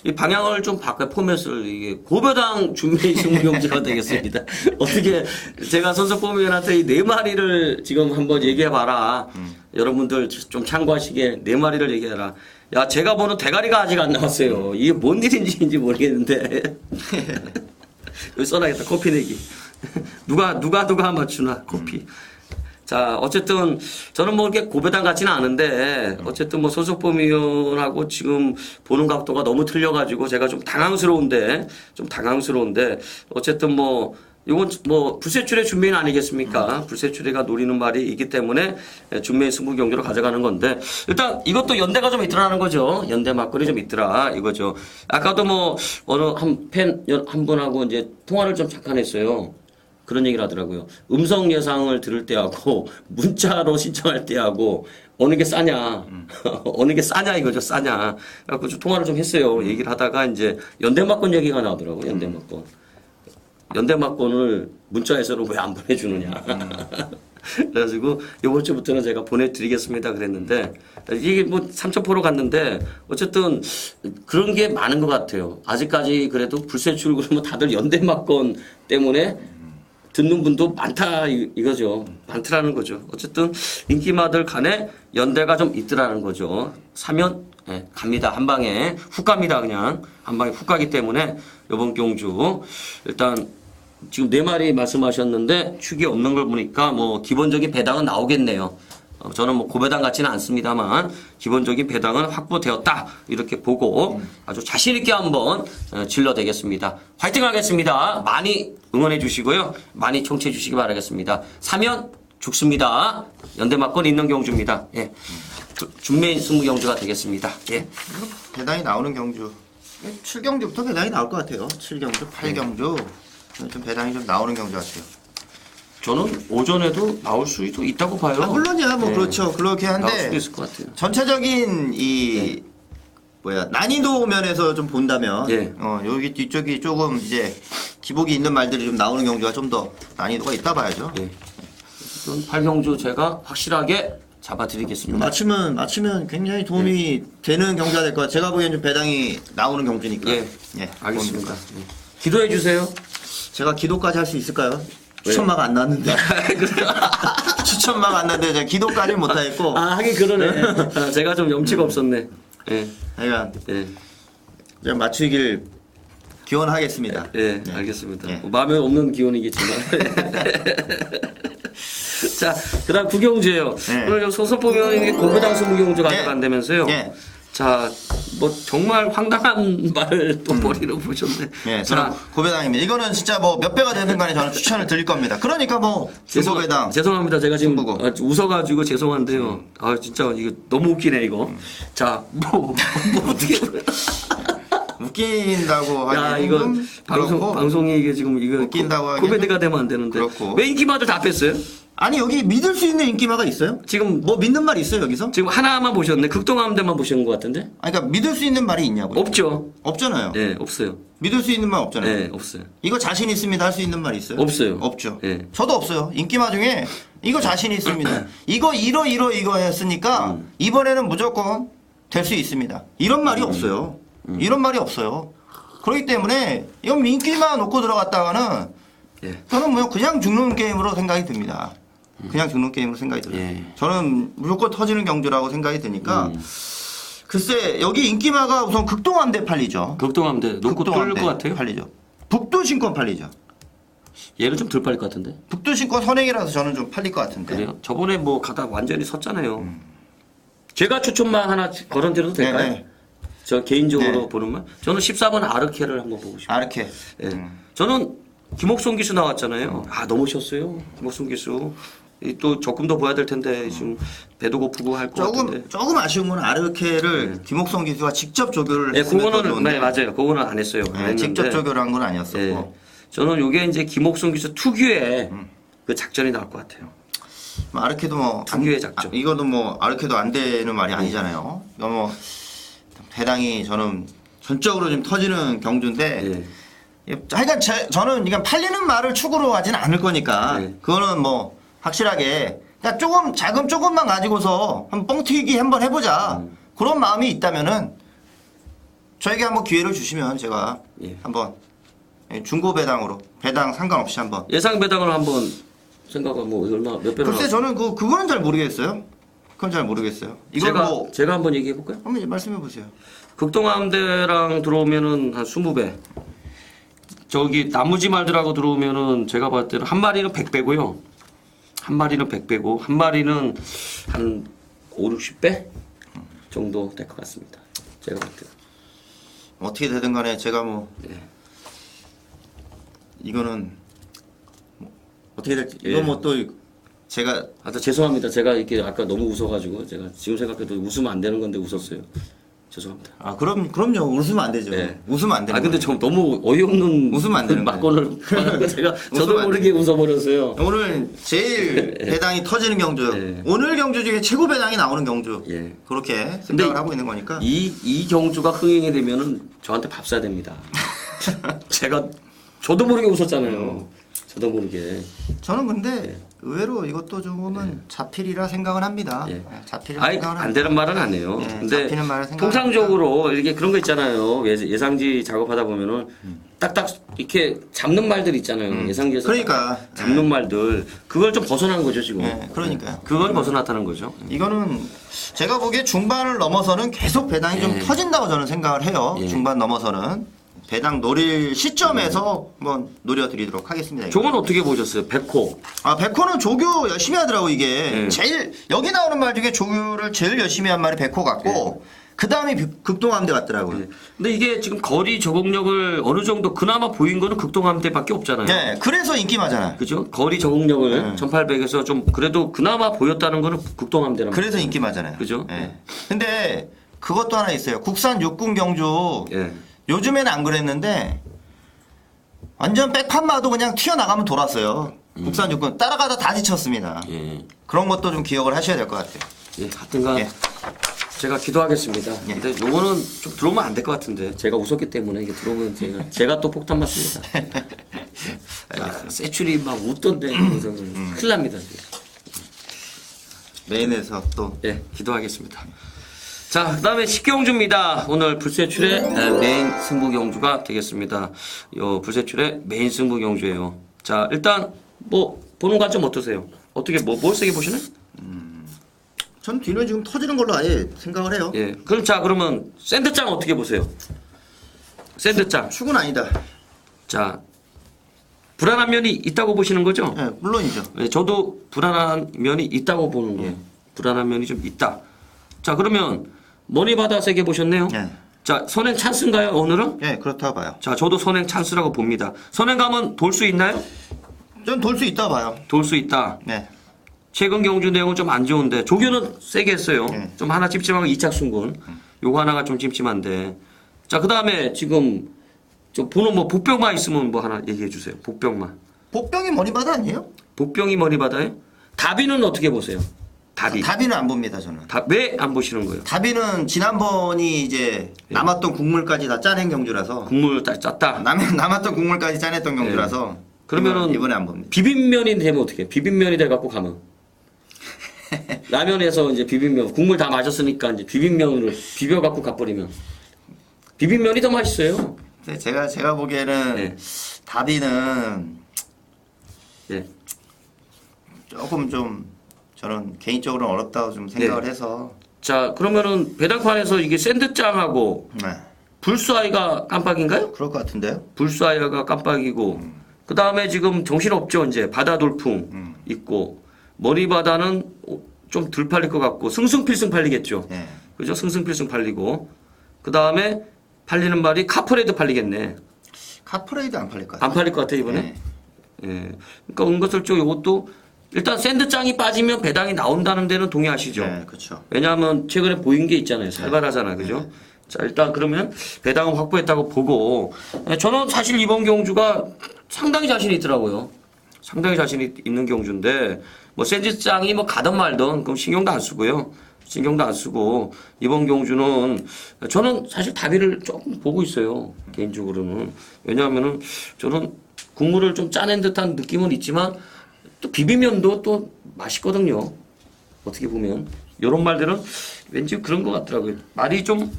Speaker 1: 이 방향을 좀 바꿔 포맷을 이게 고배당 준메인 승부경주가 되겠습니다. 어떻게 제가 선수법위원한테 이 4마리를 지금 한번 얘기해봐라. 여러분들 좀 참고하시게 4마리를 얘기해라. 야, 제가 보는 대가리가 아직 안 나왔어요. 이게 뭔 일인지 모르겠는데. 여기 써놔야겠다. 코피 내기. 누가 맞추나 코피. 자, 어쨌든 저는 뭐 이렇게 고배당 같지는 않은데 어쨌든 뭐 손석범위원하고 지금 보는 각도가 너무 틀려가지고 제가 좀 당황스러운데 어쨌든 뭐 이건 뭐 불세출의 준메인 아니겠습니까? 불세출이가 노리는 말이 있기 때문에 준메인 승부 경기로 가져가는 건데 일단 이것도 연대가 좀 있더라는 거죠. 연대 막걸리 좀 있더라 이거죠. 아까도 뭐 어느 한 분하고 이제 통화를 좀 잠깐 했어요. 그런 얘기를 하더라고요. 음성 예상을 들을 때하고 문자로 신청할 때하고 어느 게 싸냐, 어느 게 싸냐 이거죠, 싸냐. 그래갖고 좀 통화를 좀 했어요. 얘기를 하다가 이제 연대막권 얘기가 나오더라고요. 연대막권. 연대막권을 문자에서는 왜 안 보내주느냐. 그래가지고 이번 주부터는 제가 보내드리겠습니다 그랬는데 이게 뭐 3,000% 갔는데 어쨌든 그런 게 많은 것 같아요. 아직까지 그래도 불세출 그러면 다들 연대막권 때문에 듣는 분도 많다 이거죠. 많더라는 거죠. 어쨌든 인기마들 간에 연대가 좀 있더라는 거죠. 사면 예, 갑니다. 한 방에 훅 갑니다. 그냥 한 방에 훅 가기 때문에 이번 경주 일단 지금 4마리 말씀하셨는데 축이 없는 걸 보니까 뭐 기본적인 배당은 나오겠네요. 저는 뭐 고배당 같지는 않습니다만 기본적인 배당은 확보되었다 이렇게 보고 아주 자신 있게 한번 질러대겠습니다. 화이팅 하겠습니다. 많이 응원해 주시고요. 많이 청취해 주시기 바라겠습니다. 사면 죽습니다. 연대맞건 있는 경주입니다. 예. 준메인 승부 경주가 되겠습니다. 예.
Speaker 2: 배당이 나오는 경주. 7경주부터 배당이 나올 것 같아요. 7경주, 8경주. 좀 배당이 좀 나오는 경주 같아요.
Speaker 1: 저는 오전에도 나올 수도 있다고 봐요.
Speaker 2: 물론이야, 뭐
Speaker 1: 예.
Speaker 2: 그렇죠. 그렇게
Speaker 1: 나올 수도
Speaker 2: 한데
Speaker 1: 있을 것 같아요.
Speaker 2: 전체적인 이 난이도 면에서 좀 본다면
Speaker 1: 예.
Speaker 2: 여기 뒤쪽이 조금 이제 기복이 있는 말들이 좀 나오는 경주가 좀 더 난이도가 있다 봐야죠.
Speaker 1: 예. 8경주 제가 확실하게 잡아드리겠습니다.
Speaker 2: 맞추면 굉장히 도움이 되는 경주가 될 것 같아요. 제가 보기엔 좀 배당이 나오는 경주니까.
Speaker 1: 예.
Speaker 2: 예,
Speaker 1: 알겠습니다.
Speaker 2: 도움이
Speaker 1: 예. 기도해 주세요.
Speaker 2: 제가 기도까지 할 수 있을까요? 추천마가 안 나왔는데. 추천마가 안 나왔는데 제가 기도까지는 못하겠고.
Speaker 1: 아, 하긴 그러네. 아, 제가 좀 염치가 없었네. 예.
Speaker 2: 그러니까
Speaker 1: 예.
Speaker 2: 좀 맞추길 기원하겠습니다.
Speaker 1: 예,
Speaker 2: 네.
Speaker 1: 알겠습니다.
Speaker 2: 예.
Speaker 1: 뭐 마음에 없는 기원이겠지만. 자, 그 다음 구경주예요.
Speaker 2: 네.
Speaker 1: 오늘 소선 보면 이게 고배당 승부경주
Speaker 2: 예.
Speaker 1: 가져간다면서요.
Speaker 2: 예.
Speaker 1: 자, 뭐 정말 황당한 말을 또 머리로 보셨네.
Speaker 2: 예,
Speaker 1: 자,
Speaker 2: 저는 고배당입니다. 이거는 진짜 뭐 몇 배가 되는 간에 저는 추천을 드릴 겁니다. 그러니까 뭐 중고배당.
Speaker 1: 죄송합니다. 제가 지금
Speaker 2: 승부고.
Speaker 1: 웃어가지고 죄송한데요. 아 진짜 이거 너무 웃기네 이거. 자, 뭐 어떻게?
Speaker 2: 웃긴다고
Speaker 1: 야
Speaker 2: 하기는
Speaker 1: 이거
Speaker 2: 좀 그렇고.
Speaker 1: 방송이 이게 지금 이거
Speaker 2: 웃긴다고 하기는
Speaker 1: 코미디가 되면 안 되는데.
Speaker 2: 그렇고.
Speaker 1: 왜 인기마들 다 뺐어요?
Speaker 2: 아니 여기 믿을 수 있는 인기마가 있어요?
Speaker 1: 지금
Speaker 2: 뭐 믿는 말 있어요 여기서?
Speaker 1: 지금 하나만 보셨네. 극동함대만 보시는 것 같은데?
Speaker 2: 아니 그러니까 믿을 수 있는 말이 있냐고요?
Speaker 1: 없죠.
Speaker 2: 없잖아요.
Speaker 1: 예, 없어요.
Speaker 2: 믿을 수 있는 말 없잖아요.
Speaker 1: 예, 없어요.
Speaker 2: 이거 자신 있습니다 할 수 있는 말 있어요?
Speaker 1: 없어요.
Speaker 2: 없죠.
Speaker 1: 예.
Speaker 2: 저도 없어요. 인기마 중에 이거 자신 있습니다. 이거 이거 했으니까 이번에는 무조건 될 수 있습니다. 이런 말이 없어요. 이런 말이 없어요. 그렇기 때문에 이건 인기만 놓고 들어갔다가는
Speaker 1: 예.
Speaker 2: 저는 뭐 그냥 죽는 게임으로 생각이 듭니다. 그냥 죽는 게임으로 생각이 들어요.
Speaker 1: 예.
Speaker 2: 저는 무조건 터지는 경주라고 생각이 드니까 글쎄 여기 인기마가 우선 극동함대 팔리죠.
Speaker 1: 극동함대 놓고 뚫을 것 같아요.
Speaker 2: 팔리죠. 북두신권 팔리죠.
Speaker 1: 얘는 좀 덜 빨릴 것 같은데.
Speaker 2: 북두신권 선행이라서 저는 좀 팔릴 것 같은데.
Speaker 1: 그래요? 저번에 뭐 가다 완전히 섰잖아요. 제가 추천만 하나 거론드려도 될까요?
Speaker 2: 네네.
Speaker 1: 저 개인적으로
Speaker 2: 네.
Speaker 1: 보는 말. 저는 14번 아르케를 한번 보고 싶어요.
Speaker 2: 아르케.
Speaker 1: 예. 저는 김옥성 기수 나왔잖아요. 아 너무 쉬었어요. 김옥성 기수. 또 적금도 보야 될 텐데 지금 배도 고프고 할 것 같은데.
Speaker 2: 조금 아쉬운 건 아르케를 김옥성 기수가 직접 조교를
Speaker 1: 예,
Speaker 2: 했으면 더
Speaker 1: 그거는
Speaker 2: 좋은데
Speaker 1: 네, 맞아요. 그거는 안 했어요. 안 했는데.
Speaker 2: 직접 조교를 한 건 아니었었고.
Speaker 1: 예. 저는 요게 이제 김옥성 기수 특유의 그 작전이 나올 것 같아요.
Speaker 2: 뭐 아르케도 뭐
Speaker 1: 특유의 작전.
Speaker 2: 이거도 뭐 아르케도 안 되는 말이 아니잖아요. 이거 뭐 대당이 저는 전적으로 좀 터지는 경주인데
Speaker 1: 예.
Speaker 2: 하여간 저는 그냥 팔리는 말을 축으로 하진 않을 거니까
Speaker 1: 네.
Speaker 2: 그거는 뭐 확실하게 그냥 조금 자금 조금만 가지고서 한번 뻥튀기 한번 해보자 그런 마음이 있다면은 저에게 한번 기회를 주시면 제가
Speaker 1: 예.
Speaker 2: 한번 중고 배당으로 배당 상관없이 한번
Speaker 1: 예상 배당을 한번 생각하면 뭐 얼마 몇 배로
Speaker 2: 글쎄 저는 그거는 잘 모르겠어요. 그건 잘 모르겠어요. 이건 뭐
Speaker 1: 제가 한번 얘기해 볼까요?
Speaker 2: 한번 말씀해 보세요.
Speaker 1: 극동함대랑 들어오면은 한 20배. 저기 나무지 말들하고 들어오면은 제가 봤을 때는 한 마리는 100배고요. 한 마리는 100배고 한 마리는 한 5, 60배 정도 될 것 같습니다. 제가 봤을 때.
Speaker 2: 어떻게 되든 간에 제가 뭐
Speaker 1: 예.
Speaker 2: 이거는 뭐 어떻게 될지
Speaker 1: 예.
Speaker 2: 이거 뭐 또 제가
Speaker 1: 아, 죄송합니다. 제가 이렇게 아까 너무 웃어가지고 제가 지금 생각해도 웃으면 안 되는 건데 웃었어요. 죄송합니다.
Speaker 2: 그럼요 웃으면 안 되죠.
Speaker 1: 네.
Speaker 2: 웃으면 안 되는
Speaker 1: 아 근데
Speaker 2: 거예요.
Speaker 1: 저 너무 어이없는
Speaker 2: 웃으면 안 되는
Speaker 1: 막건을 제가 저도
Speaker 2: 웃으면 안
Speaker 1: 모르게 웃어버렸어요.
Speaker 2: 오늘 제일 배당이 터지는 경주
Speaker 1: 예.
Speaker 2: 오늘 경주 중에 최고 배당이 나오는 경주
Speaker 1: 예.
Speaker 2: 그렇게
Speaker 1: 근데
Speaker 2: 생각을 하고 있는 거니까
Speaker 1: 이 경주가 흥행이 되면은 저한테 밥 사야 됩니다. 저도 모르게 웃었잖아요. 저도 모르게.
Speaker 2: 저는 근데
Speaker 1: 예.
Speaker 2: 의외로 이것도 조금은 자필이라 생각은 합니다.
Speaker 1: 예.
Speaker 2: 자필이라
Speaker 1: 아니
Speaker 2: 생각은
Speaker 1: 안 되는 말은 안 해요.
Speaker 2: 예,
Speaker 1: 근데
Speaker 2: 잡히는 말을 생각하니까.
Speaker 1: 통상적으로 이렇게 그런 거 있잖아요. 예상지 작업하다 보면은 딱딱 이렇게 잡는 말들 있잖아요. 예상지에서
Speaker 2: 그러니까.
Speaker 1: 잡는 말들 그걸 좀 벗어난 거죠 지금.
Speaker 2: 예, 그러니까요.
Speaker 1: 그걸 벗어났다는 거죠.
Speaker 2: 이거는 제가 보기에 중반을 넘어서는 계속 배당이 좀
Speaker 1: 예.
Speaker 2: 터진다고 저는 생각을 해요.
Speaker 1: 예.
Speaker 2: 중반 넘어서는 배당 노릴 시점에서 한번 노려드리도록 하겠습니다. 이거.
Speaker 1: 저건 어떻게 보셨어요? 백호.
Speaker 2: 아, 백호는 조교 열심히 하더라고, 이게.
Speaker 1: 네.
Speaker 2: 제일, 여기 나오는 말 중에 조교를 제일 열심히 한 말이 백호 같고, 그 다음이 극동함대 같더라고요.
Speaker 1: 네. 근데 이게 지금 거리 적응력을 어느 정도 그나마 보인 거는 극동함대밖에 없잖아요.
Speaker 2: 네, 그래서 인기 많잖아요.
Speaker 1: 그죠? 거리 적응력을 1800에서 좀 그래도 그나마 보였다는 거는 극동함대란
Speaker 2: 그래서 인기 많잖아요.
Speaker 1: 그죠?
Speaker 2: 네. 근데 그것도 하나 있어요. 국산 육군 경주.
Speaker 1: 예.
Speaker 2: 요즘에는 안 그랬는데, 완전 백판마도 그냥 튀어나가면 돌았어요. 국산 육군. 따라가다 다 지쳤습니다.
Speaker 1: 예.
Speaker 2: 그런 것도 좀 기억을 하셔야 될 것 같아요.
Speaker 1: 예, 하여튼간
Speaker 2: 예.
Speaker 1: 제가 기도하겠습니다.
Speaker 2: 예.
Speaker 1: 근데 요거는 좀 들어오면 안 될 것 같은데 제가 웃었기 때문에 이게 들어오면 제가 또 폭탄 맞습니다. 자, 세출이 막 웃던데 그래서 큰일 납니다.
Speaker 2: 메인에서 또.
Speaker 1: 예, 기도하겠습니다. 자, 그다음에 식경주입니다. 오늘 불세출의 메인 승부 경주가 되겠습니다. 요 불세출의 메인 승부 경주예요. 자, 일단 뭐 보는 관점 어떠세요? 어떻게 뭘 세게 보시나요?
Speaker 2: 전 뒤는 지금 터지는 걸로 아예 생각을 해요.
Speaker 1: 예. 그럼 자, 그러면 샌드장 어떻게 보세요? 샌드장.
Speaker 2: 축은 아니다.
Speaker 1: 자, 불안한 면이 있다고 보시는 거죠?
Speaker 2: 네, 물론이죠.
Speaker 1: 예, 저도 불안한 면이 있다고 보는 거예요. 불안한 면이 좀 있다. 자, 그러면 머니바다 세게 보셨네요.
Speaker 2: 네.
Speaker 1: 자, 선행 찬스인가요, 오늘은?
Speaker 2: 예, 그렇다고 봐요.
Speaker 1: 자, 저도 선행 찬스라고 봅니다. 선행 가면 돌 수 있나요?
Speaker 2: 전 돌 수 있다 봐요.
Speaker 1: 돌 수 있다.
Speaker 2: 네.
Speaker 1: 최근 경주 내용은 좀 안 좋은데 조교는 세게 했어요. 좀 하나 찝찝한 거 이착 순군. 요거 하나가 좀 찝찝한데. 자, 그다음에 지금 저 보는 뭐 복병만 있으면 뭐 하나 얘기해 주세요. 복병만.
Speaker 2: 복병이 머리바다 아니에요?
Speaker 1: 복병이 머리바다요? 다비는 어떻게 보세요? 다비.
Speaker 2: 다비는 안 봅니다, 저는.
Speaker 1: 왜 안 보시는 거예요?
Speaker 2: 다비는 지난번이 이제 남았던 국물까지 다 짜낸 경주라서
Speaker 1: 국물 짰다.
Speaker 2: 남았던 국물까지 짜냈던 경주라서
Speaker 1: 그러면은
Speaker 2: 이번에 안 봅니다.
Speaker 1: 비빔면이 되면 어떻게? 비빔면이 돼 갖고 가면 라면에서 이제 비빔면 국물 다 마셨으니까 이제 비빔면으로 비벼 갖고 가버리면 비빔면이 더 맛있어요.
Speaker 2: 근데 제가 보기에는
Speaker 1: 네.
Speaker 2: 다비는
Speaker 1: 예.
Speaker 2: 조금 좀 저는 개인적으로는 어렵다고 좀 생각을 해서
Speaker 1: 자, 그러면은 배당판에서 이게 샌드짱하고
Speaker 2: 네.
Speaker 1: 불수아이가 깜빡인가요?
Speaker 2: 그럴 것 같은데요.
Speaker 1: 불수아이가 깜빡이고 그 다음에 지금 정신없죠. 이제 바다 돌풍 있고 머리바다는 좀 덜 팔릴 것 같고 승승필승 팔리겠죠.
Speaker 2: 네.
Speaker 1: 그죠? 승승필승 팔리고 그 다음에 팔리는 말이 카프레드 팔리겠네.
Speaker 2: 카프레이드 안 팔릴 것 같아요.
Speaker 1: 안 팔릴 것 같아 이번에.
Speaker 2: 네.
Speaker 1: 예. 그러니까 은근슬쩍 이것도 일단 샌드짱이 빠지면 배당이 나온다는 데는 동의하시죠.
Speaker 2: 네, 그렇죠.
Speaker 1: 왜냐하면 최근에 보인 게 있잖아요. 살벌하잖아, 그죠? 자, 일단 그러면 배당은 확보했다고 보고 저는 사실 이번 경주가 상당히 자신이 있더라고요. 상당히 자신이 있는 경주인데 뭐 샌드짱이 뭐 가든 말든 그럼 신경도 안 쓰고요. 신경도 안 쓰고 이번 경주는 저는 사실 다비를 조금 보고 있어요. 개인적으로는. 왜냐하면은 저는 국물을 좀 짜낸 듯한 느낌은 있지만 또 비빔면도 또 맛있거든요. 어떻게 보면 이런 말들은 왠지 그런 것 같더라고요. 말이 좀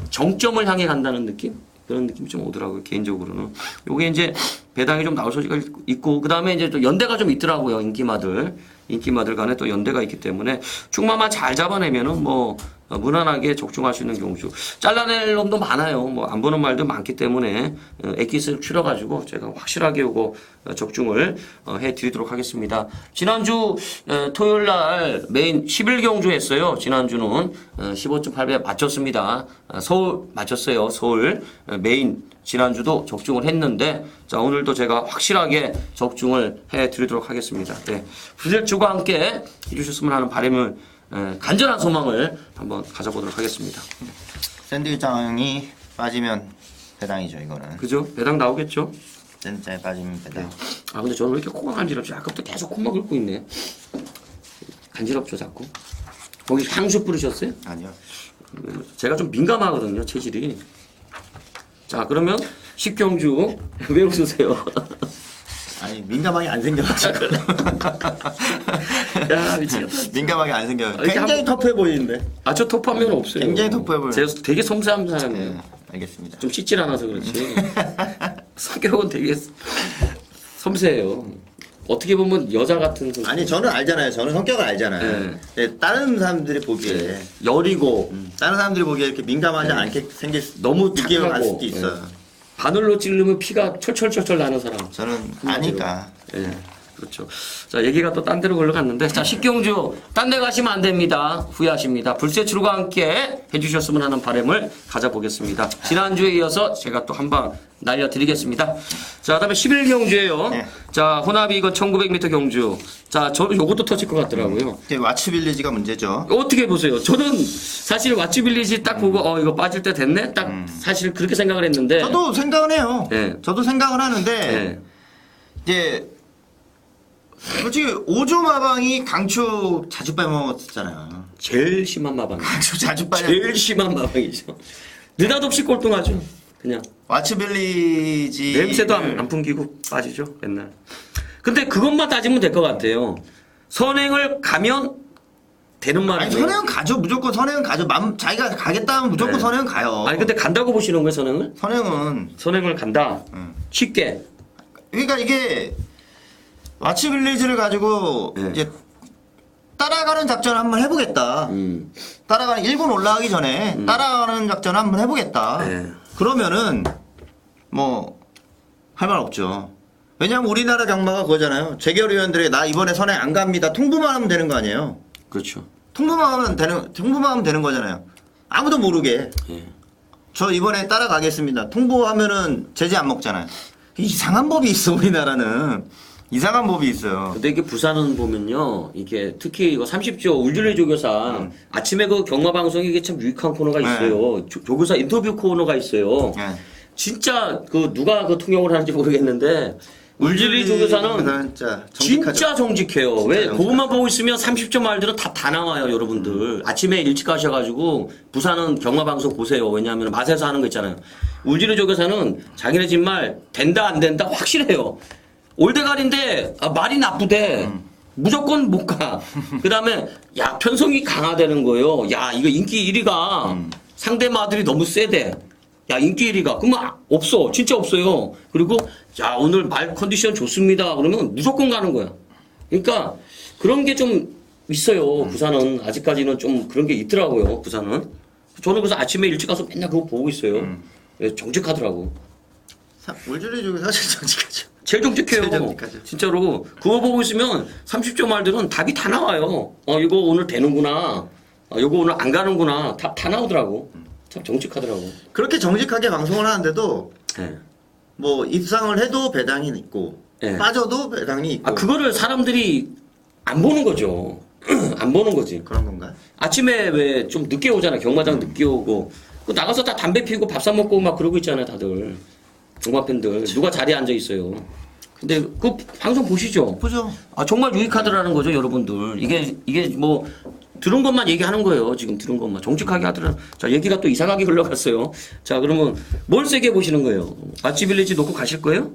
Speaker 1: 정점을 향해 간다는 느낌? 그런 느낌이 좀 오더라고요. 개인적으로는. 요게 이제 배당이 좀 나올 소지가 있고 그 다음에 이제 또 연대가 좀 있더라고요. 인기마들 간에 또 연대가 있기 때문에 축마만 잘 잡아내면은 뭐 무난하게 적중할 수 있는 경주. 잘라낼 놈도 많아요. 뭐 안 보는 말도 많기 때문에 액기스를 줄여가지고 제가 확실하게 요거 적중을 해드리도록 하겠습니다. 지난주 토요일 날 메인 11경주 했어요. 지난주는 15.8배 맞췄습니다. 서울 맞췄어요. 서울 메인 지난주도 적중을 했는데 자 오늘도 제가 확실하게 적중을 해드리도록 하겠습니다. 네. 부재주가 함께 해주셨으면 하는 바람을 간절한 소망을 한번 가져보도록 하겠습니다.
Speaker 2: 샌드위장이 빠지면 배당이죠, 이거는.
Speaker 1: 그죠? 배당 나오겠죠?
Speaker 2: 샌드위장이 빠지면 배당.
Speaker 1: 아 근데 저는 왜 이렇게 코가 간지럽지? 아까부터 계속 코만 긁고 있네. 간지럽죠 자꾸. 거기 향수 뿌리셨어요?
Speaker 2: 아니요.
Speaker 1: 제가 좀 민감하거든요 체질이. 자 그러면 식경주 왜 웃으세요?
Speaker 2: 아니 민감하게 안 생겨가지고.
Speaker 1: 야 미치겠다.
Speaker 2: 민감하게 안 생겨.
Speaker 1: 이렇게
Speaker 2: 굉장히 터프해 보이는데.
Speaker 1: 아 저 터프한 면 없어요.
Speaker 2: 굉장히 터프해 보여요.
Speaker 1: 제가 되게 섬세한 사람이에요.
Speaker 2: 네, 알겠습니다.
Speaker 1: 좀 씻질 않아서 그렇지. 성격은 되게 섬세해요. 어떻게 보면 여자 같은 성격.
Speaker 2: 아니 저는 알잖아요. 저는 성격을 알잖아요. 네, 다른 사람들이 보기에
Speaker 1: 여리고
Speaker 2: 다른 사람들이 보기에 이렇게 민감하지 않게 생길
Speaker 1: 너무
Speaker 2: 느낌을 갈
Speaker 1: 착하고,
Speaker 2: 수도 있어요.
Speaker 1: 바늘로 찌르면 피가 철철철철 나는 사람.
Speaker 2: 저는 아니까.
Speaker 1: 예, 그렇죠. 자, 얘기가 또 딴 데로 흘러갔는데, 자, 식경주, 딴 데 가시면 안 됩니다. 후회하십니다. 불세출과 함께 해주셨으면 하는 바람을 가져보겠습니다. 지난주에 이어서 제가 또 한 방 날려드리겠습니다. 자, 그 다음에 11경주예요.
Speaker 2: 네.
Speaker 1: 자, 혼합이 이거 1900m 경주. 자, 저는 요것도 터질 것 같더라고요.
Speaker 2: 이제 와치빌리지가 문제죠.
Speaker 1: 어떻게 보세요? 저는 사실 왓츠빌리지 딱 보고, 이거 빠질 때 됐네? 딱 사실 그렇게 생각을 했는데.
Speaker 2: 저도 생각은 해요.
Speaker 1: 네.
Speaker 2: 저도 생각을 하는데
Speaker 1: 예.
Speaker 2: 이제 솔직히 오조 마방이 강추 자주 빼먹었잖아요.
Speaker 1: 제일 심한 마방.
Speaker 2: 강추 자주 빼.
Speaker 1: 제일 심한 마방이죠. 느닷없이 꼴등하죠. 그냥.
Speaker 2: 와치빌리지
Speaker 1: 냄새도 안 풍기고 빠지죠, 맨날. 근데 그것만 따지면 될 것 같아요. 선행을 가면 되는
Speaker 2: 아니
Speaker 1: 말이죠.
Speaker 2: 선행은 가죠. 무조건 선행은 가죠. 자기가 가겠다 하면 무조건
Speaker 1: 네.
Speaker 2: 선행은 가요.
Speaker 1: 아니, 근데 간다고 보시는 거예요, 선행을?
Speaker 2: 선행은
Speaker 1: 선행을 간다. 쉽게.
Speaker 2: 그러니까 이게 와치빌리지를 가지고
Speaker 1: 네.
Speaker 2: 이제 따라가는 작전을 한번 해보겠다. 따라가는 1군 올라가기 전에 따라가는 작전을 한번 해보겠다.
Speaker 1: 네.
Speaker 2: 그러면은 뭐 할 말 없죠. 왜냐면 우리나라 경마가 그거잖아요. 재결위원들이 나 이번에 선행 안 갑니다. 통보만 하면 되는 거 아니에요.
Speaker 1: 그렇죠.
Speaker 2: 통보만 하면 되는 거잖아요. 아무도 모르게.
Speaker 1: 예.
Speaker 2: 저 이번에 따라가겠습니다. 통보하면은 제재 안 먹잖아요. 이상한 법이 있어 우리나라는. 이상한 법이 있어요.
Speaker 1: 근데 이게 부산은 보면요, 이게 특히 이거 30조 울줄리 조교사 아침에 그 경마 방송에 이게 참 유익한 코너가 있어요. 조교사 인터뷰 코너가 있어요.
Speaker 2: 네.
Speaker 1: 진짜 그 누가 그 통역을 하는지 모르겠는데 울줄리 조교사는 진짜 정직해요. 왜 그것만 보고 있으면 30조 말들은 다 나와요, 여러분들. 아침에 일찍 가셔가지고 부산은 경마 방송 보세요. 왜냐하면 맛에서 하는 거 있잖아요. 울줄리 조교사는 자기네 집 말 된다 안 된다 확실해요. 올대갈인데 말이 나쁘대. 무조건 못 가. 그 다음에 야 편성이 강화되는 거예요. 야 이거 인기 1위가 상대 마들이 너무 세대. 야 인기 1위가 그러면 없어. 진짜 없어요. 그리고 야 오늘 말 컨디션 좋습니다. 그러면 무조건 가는 거야. 그러니까 그런 게 좀 있어요. 부산은 아직까지는 좀 그런 게 있더라고요. 부산은. 저는 그래서 아침에 일찍 가서 맨날 그거 보고 있어요. 예, 정직하더라고.
Speaker 2: 울줄리 쪽이 사실 정직하죠.
Speaker 1: 제일 정직해요.
Speaker 2: 제일 정직하죠.
Speaker 1: 진짜로. 그거 보고 있으면 30조 말들은 답이 다 나와요. 이거 오늘 되는구나. 이거 오늘 안 가는구나. 다 나오더라고. 참 정직하더라고.
Speaker 2: 그렇게 정직하게 방송을 하는데도
Speaker 1: 예.
Speaker 2: 뭐 입상을 해도 배당이 있고
Speaker 1: 예.
Speaker 2: 빠져도 배당이 있고
Speaker 1: 그거를 사람들이 안 보는 거죠. 안 보는 거지.
Speaker 2: 그런 건가요?
Speaker 1: 아침에 왜 좀 늦게 오잖아. 경마장 늦게 오고. 그 나가서 다 담배 피우고 밥 사 먹고 막 그러고 있잖아요, 다들. 경마 팬들. 누가 자리에 앉아 있어요. 근데 그 방송 보시죠.
Speaker 2: 보죠.
Speaker 1: 정말 유익하더라는 거죠, 여러분들. 이게 뭐 들은 것만 얘기하는 거예요. 지금 들은 것만 정직하게 하더라. 자, 얘기가 또 이상하게 흘러갔어요. 자, 그러면 뭘 세게 보시는 거예요? 왓츠빌리지 놓고 가실 거예요?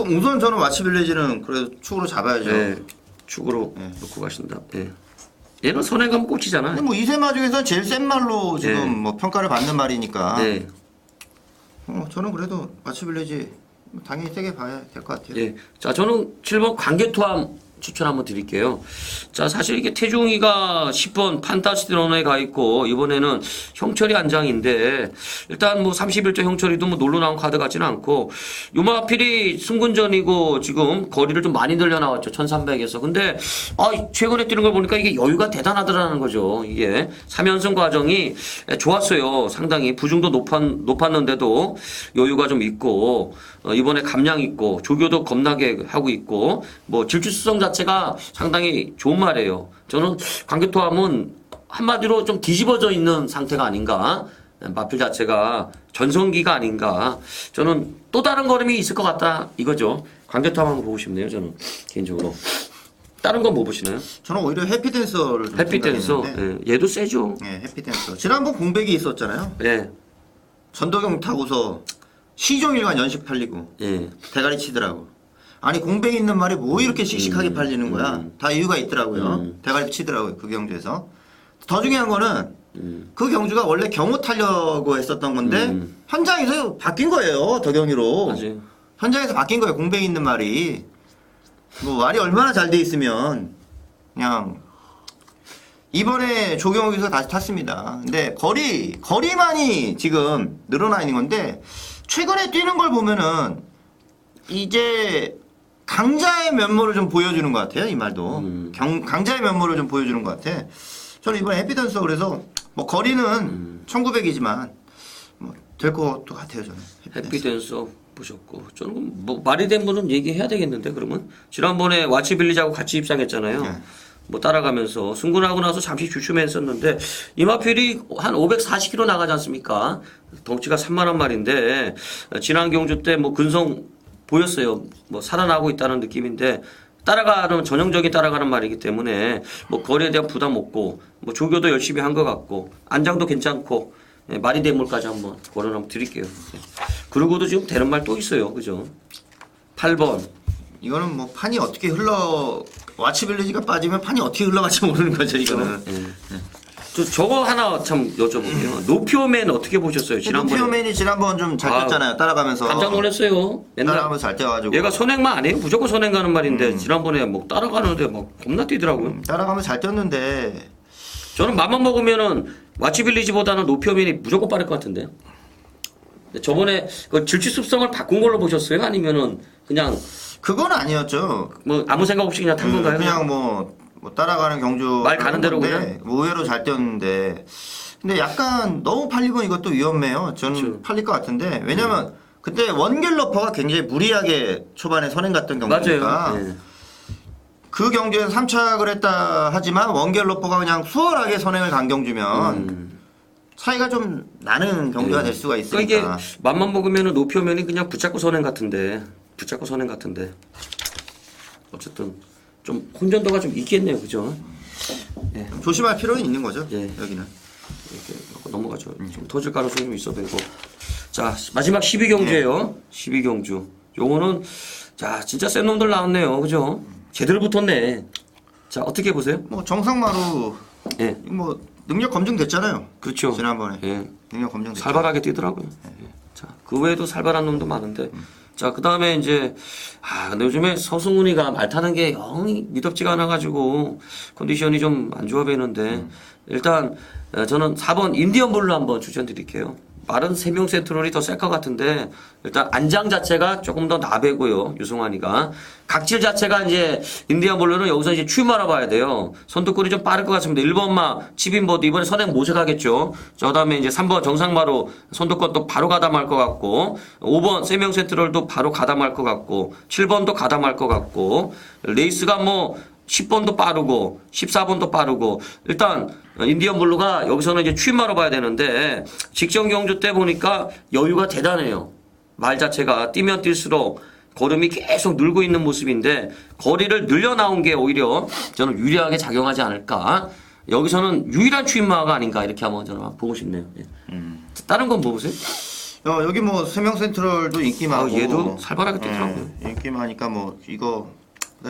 Speaker 2: 우선 저는 와치빌리지는 그래도 축으로 잡아야죠.
Speaker 1: 네, 축으로 놓고 가신다. 예. 얘는 선행 가면 꽂히잖아.
Speaker 2: 근데 뭐 이세마 중에서 제일 센 말로 지금
Speaker 1: 네.
Speaker 2: 뭐 평가를 받는 말이니까.
Speaker 1: 네.
Speaker 2: 저는 그래도 와치빌리지 당연히 세게 봐야 될 것 같아요.
Speaker 1: 예. 자, 저는 7번 관계토함 추천 한번 드릴게요. 자, 사실 이게 태중이가 10번 판타스티론에 가 있고, 이번에는 형철이 한 장인데, 일단 뭐 31조 형철이도 뭐 놀러 나온 카드 같지는 않고, 요마필이 승군전이고, 지금 거리를 좀 많이 늘려 나왔죠. 1300에서. 근데, 최근에 뛰는 걸 보니까 이게 여유가 대단하더라는 거죠. 이게 3연승 과정이 좋았어요. 상당히. 부중도 높았는데도 여유가 좀 있고, 이번에 감량 있고, 조교도 겁나게 하고 있고, 뭐 질주수성 자체가 상당히 좋은 말이에요. 저는 관계토함은 한마디로 좀 뒤집어져 있는 상태가 아닌가. 마필 자체가 전성기가 아닌가. 저는 또 다른 걸음이 있을 것 같다 이거죠. 관계토함 한번 보고 싶네요. 저는 개인적으로. 다른 건 뭐 보시나요?
Speaker 2: 저는 오히려 해피댄서를 좀
Speaker 1: 해피댄서.
Speaker 2: 생각했는데.
Speaker 1: 예, 얘도 세죠.
Speaker 2: 네, 해피댄서. 지난번 공백이 있었잖아요.
Speaker 1: 예.
Speaker 2: 전도경 타고서 시종일관 연식 팔리고
Speaker 1: 예.
Speaker 2: 대가리 치더라고. 아니 공백 있는 말이 뭐 이렇게 씩씩하게 팔리는 거야. 다 이유가 있더라고요. 대가리 치더라고요. 그 경주에서. 더 중요한 거는 그 경주가 원래 경호 타려고 했었던 건데 현장에서 바뀐 거예요. 덕경이로.
Speaker 1: 맞아요.
Speaker 2: 현장에서 바뀐 거예요. 공백 있는 말이. 뭐 말이 얼마나 잘 돼 있으면 그냥 이번에 조경욱에서 다시 탔습니다. 근데 거리만이 지금 늘어나 있는 건데 최근에 뛰는 걸 보면은 이제 강자의 면모를 좀 보여주는 것 같아요. 이 말도 강자의 면모를 좀 보여주는 것 같아. 저는 이번에 해피댄서 그래서 뭐 거리는 1900이지만 뭐 될 것도 같아요. 저는
Speaker 1: 해피댄서 보셨고 저는 뭐 말이 된 분은 얘기해야 되겠는데 그러면 지난번에 와치 빌리지하고 같이 입상했잖아요.
Speaker 2: 네.
Speaker 1: 뭐 따라가면서 승군하고 나서 잠시 주춤했었는데 이마필이 한 540kg 나가지 않습니까? 덩치가 산만한 말인데 지난 경주 때 뭐 근성 보였어요. 뭐 살아나고 있다는 느낌인데 따라가는 전형적인 따라가는 말이기 때문에 뭐 거리에 대한 부담 없고 뭐 조교도 열심히 한 것 같고 안장도 괜찮고 예, 말이 대물까지 한번 거론 한번 드릴게요. 예. 그러고도 지금 되는 말 또 있어요. 그죠? 8번.
Speaker 2: 이거는 뭐 판이 어떻게 흘러 와치빌리지가 빠지면 판이 어떻게 흘러갈지 모르는 거죠. 이거는.
Speaker 1: 저거 하나 참 여쭤볼게요. 노피오맨 어떻게 보셨어요? 지난번에.
Speaker 2: 노피오맨이 지난번 좀 잘 뛰었잖아요. 따라가면서.
Speaker 1: 깜짝 놀랐어요. 맨날
Speaker 2: 따라가면서 잘 뛰어가지고.
Speaker 1: 얘가 선행만 아니에요? 무조건 선행 가는 말인데 지난번에 뭐 따라가는데 막 겁나 뛰더라고요.
Speaker 2: 따라가면서 잘 뛰었는데
Speaker 1: 저는 맘만 먹으면은 와치빌리지보다는 노피오맨이 무조건 빠를 것 같은데. 근데 저번에 그 질주 습성을 바꾼 걸로 보셨어요? 아니면은 그냥
Speaker 2: 그건 아니었죠.
Speaker 1: 뭐 아무 생각 없이 그냥 탄 건가요?
Speaker 2: 그냥 뭐 따라가는 경주
Speaker 1: 말 가는 대로
Speaker 2: 건데
Speaker 1: 그냥?
Speaker 2: 뭐 의외로 잘 뛰었는데 근데 약간 너무 팔리면 이것도 위험해요. 저는
Speaker 1: 그렇죠.
Speaker 2: 팔릴 것 같은데 왜냐면 그때 원겔러퍼가 굉장히 무리하게 초반에 선행 갔던 경기니까
Speaker 1: 맞아요. 예.
Speaker 2: 그 경주에서 3착을 했다 하지만 원겔러퍼가 그냥 수월하게 선행을 간 경주면 차이가 좀 나는 경기가 될 수가 있으니까.
Speaker 1: 그러니까 이게 맘만 먹으면은 노피오맨이 그냥 붙잡고 선행 같은데 어쨌든 좀 혼전도가 좀 있겠네요, 그죠? 예.
Speaker 2: 조심할 필요는 있는 거죠.
Speaker 1: 예.
Speaker 2: 여기는.
Speaker 1: 이렇게 하고 넘어가죠. 좀 터질 가능성이 좀 있어도 되고. 자 마지막 12경주예요. 12경주. 요거는 자 진짜 센 놈들 나왔네요, 그죠? 제대로 붙었네. 자 어떻게 보세요?
Speaker 2: 뭐 정상마루
Speaker 1: 예.
Speaker 2: 뭐 능력 검증됐잖아요.
Speaker 1: 그렇죠.
Speaker 2: 지난번에.
Speaker 1: 예.
Speaker 2: 능력 검증됐죠.
Speaker 1: 살벌하게 뛰더라고요. 예. 자, 그 외에도 살벌한 놈도 많은데. 자, 그 다음에 이제, 근데 요즘에 서승훈이가 말 타는 게 영 미덥지가 않아가지고 컨디션이 좀 안 좋아 보이는데, 일단, 저는 4번 인디언 블루 한번 추천드릴게요. 말은 3명 센트럴이 더 셀 것 같은데, 일단 안장 자체가 조금 더 나배고요, 유승환이가. 각질 자체가 이제, 인디언 블루는 여기서 이제 추임 알아봐야 돼요. 선두골이 좀 빠를 것 같습니다. 1번마 치빈버드, 이번에 선행 모색하겠죠. 그 다음에 이제 3번 정상마루, 선두권 또 바로 가담할 것 같고, 5번 3명 센트럴도 바로 가담할 것 같고, 7번도 가담할 것 같고, 레이스가 뭐, 10번도 빠르고 14번도 빠르고 일단 인디언 블루가 여기서는 이제 취임하러 봐야 되는데 직전 경주 때 보니까 여유가 대단해요. 말 자체가 뛰면 뛸수록 걸음이 계속 늘고 있는 모습인데 거리를 늘려 나온 게 오히려 저는 유리하게 작용하지 않을까. 여기서는 유일한 취임마가 아닌가 이렇게 한번 저는 보고 싶네요. 예. 다른 건 뭐 보세요?
Speaker 2: 여기 뭐 3명 센트럴도 인기많고
Speaker 1: 얘도 살벌하게 뛰더라고요.
Speaker 2: 인기많으니까 뭐 이거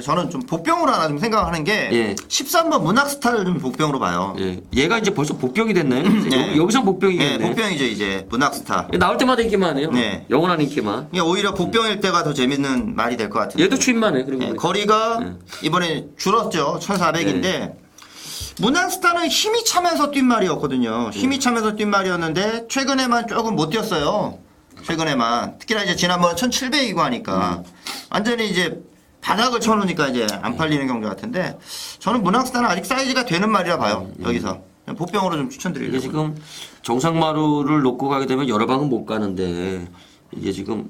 Speaker 2: 저는 좀 복병으로 하나 좀 생각하는 게
Speaker 1: 예.
Speaker 2: 13번 문학스타를 좀 복병으로 봐요.
Speaker 1: 예. 얘가 이제 벌써 복병이 됐나요?
Speaker 2: 네.
Speaker 1: 여기서 복병이겠네.
Speaker 2: 네, 복병이죠 이제 문학스타.
Speaker 1: 나올 때마다 인기만 해요.
Speaker 2: 네.
Speaker 1: 영원한 인기만.
Speaker 2: 이게 오히려 복병일 때가 더 재밌는 말이 될 것 같은데.
Speaker 1: 얘도 취임만 해. 그리고
Speaker 2: 네, 거리가 이번에 줄었죠. 1400인데 문학스타는 힘이 차면서 뛴 말이었거든요. 힘이 차면서 뛴 말이었는데 최근에만 조금 못 뛰었어요. 최근에만 특히나 이제 지난번 1700이고 하니까 완전히 이제 바닥을 쳐놓으니까 이제 안 팔리는 경우 같은데 저는 문학스타는 아직 사이즈가 되는 말이라 봐요. 여기서 복병으로 좀
Speaker 1: 이게
Speaker 2: 추천드리려고.
Speaker 1: 지금 정상마루를 놓고 가게 되면 여러 방은 못 가는데 이게 지금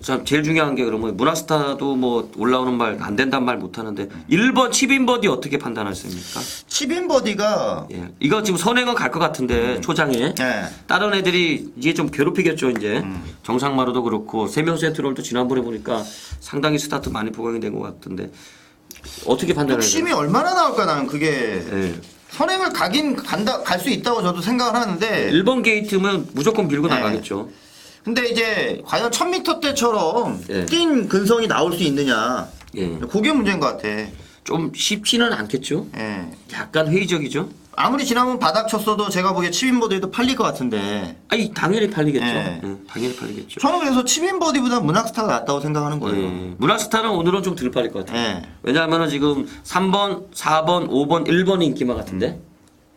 Speaker 1: 참 제일 중요한 게 그러면 문학스타도 뭐 올라오는 말 안 된다는 말 못 하는데 1번 치빈버디 어떻게 판단하십니까?
Speaker 2: 치빈버디가
Speaker 1: 예. 이거 지금 선행은 갈 것 같은데 초장에
Speaker 2: 예.
Speaker 1: 다른 애들이 이게 좀 괴롭히겠죠 이제 정상마루도 그렇고 3명 세트롤도 지난번에 보니까 상당히 스타트 많이 보강이 된 것 같은데 어떻게 판단을 해요?
Speaker 2: 욕심이 얼마나 나올까 나는 그게
Speaker 1: 예.
Speaker 2: 선행을 갈 수 있다고 저도 생각을 하는데
Speaker 1: 1번 게이트면 무조건 밀고
Speaker 2: 네.
Speaker 1: 나가겠죠.
Speaker 2: 근데 이제 과연 1000m 때처럼
Speaker 1: 예.
Speaker 2: 뛴 근성이 나올 수 있느냐
Speaker 1: 예.
Speaker 2: 그게 문제인 것 같아.
Speaker 1: 좀 쉽지는 않겠죠.
Speaker 2: 예.
Speaker 1: 약간 회의적이죠.
Speaker 2: 아무리 지난번 바닥 쳤어도 제가 보기에 치빈버디도 팔릴 것 같은데
Speaker 1: 아니 당연히 팔리겠죠.
Speaker 2: 예.
Speaker 1: 당연히 팔리겠죠.
Speaker 2: 저는 그래서 치빈버디보다 문학스타가 낫다고 생각하는 거예요.
Speaker 1: 예. 문학스타는 오늘은 좀 덜 팔릴 것 같아요.
Speaker 2: 예.
Speaker 1: 왜냐하면 지금 3번, 4번, 5번, 1번이 인기만 같은데,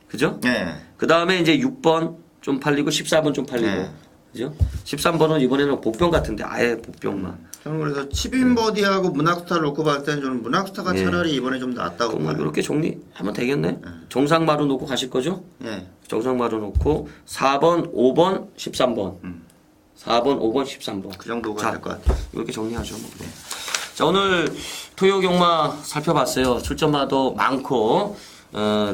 Speaker 1: 그죠?
Speaker 2: 예.
Speaker 1: 그 다음에 이제 6번 좀 팔리고 14번 좀 팔리고.
Speaker 2: 예.
Speaker 1: 그죠? 13번은 이번에는 복병 같은데 아예 복병만.
Speaker 2: 저는 그래서 치빈버디하고 문학스타를 놓고 봤을 때는 저는 문학스타가
Speaker 1: 예.
Speaker 2: 차라리 이번에 좀 낫다고
Speaker 1: 그럼 뭐
Speaker 2: 봐요.
Speaker 1: 이렇게 정리하면 되겠네. 정상마루 놓고 가실 거죠?
Speaker 2: 예.
Speaker 1: 정상마루 놓고 4번, 5번, 13번. 4번, 5번, 13번.
Speaker 2: 그 정도가
Speaker 1: 자,
Speaker 2: 될 것 같아요.
Speaker 1: 이렇게 정리하죠. 뭐. 네. 자, 오늘 토요 경마 살펴봤어요. 출전마도 많고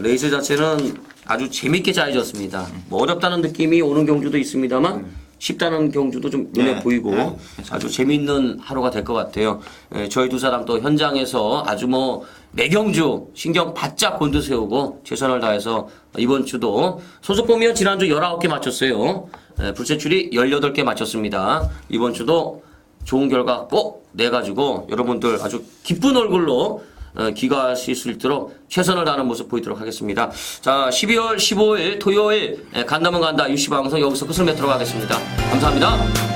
Speaker 1: 레이스 자체는 아주 재밌게 짜여졌습니다. 뭐 어렵다는 느낌이 오는 경주도 있습니다만 쉽다는 경주도 좀 눈에
Speaker 2: 네.
Speaker 1: 보이고
Speaker 2: 네.
Speaker 1: 아주 재밌는 하루가 될 것 같아요. 저희 두 사람 또 현장에서 아주 뭐 매경주 신경 바짝 곤두세우고 최선을 다해서 이번 주도 소속 보면 지난주 19개 맞췄어요. 불세출이 18개 맞췄습니다. 이번 주도 좋은 결과 꼭 내가지고 여러분들 아주 기쁜 얼굴로 귀가하실 수 있도록 최선을 다하는 모습 보이도록 하겠습니다. 자, 12월 15일 토요일 간다면 간다 유시방송 여기서 끝을 맺도록 하겠습니다. 감사합니다.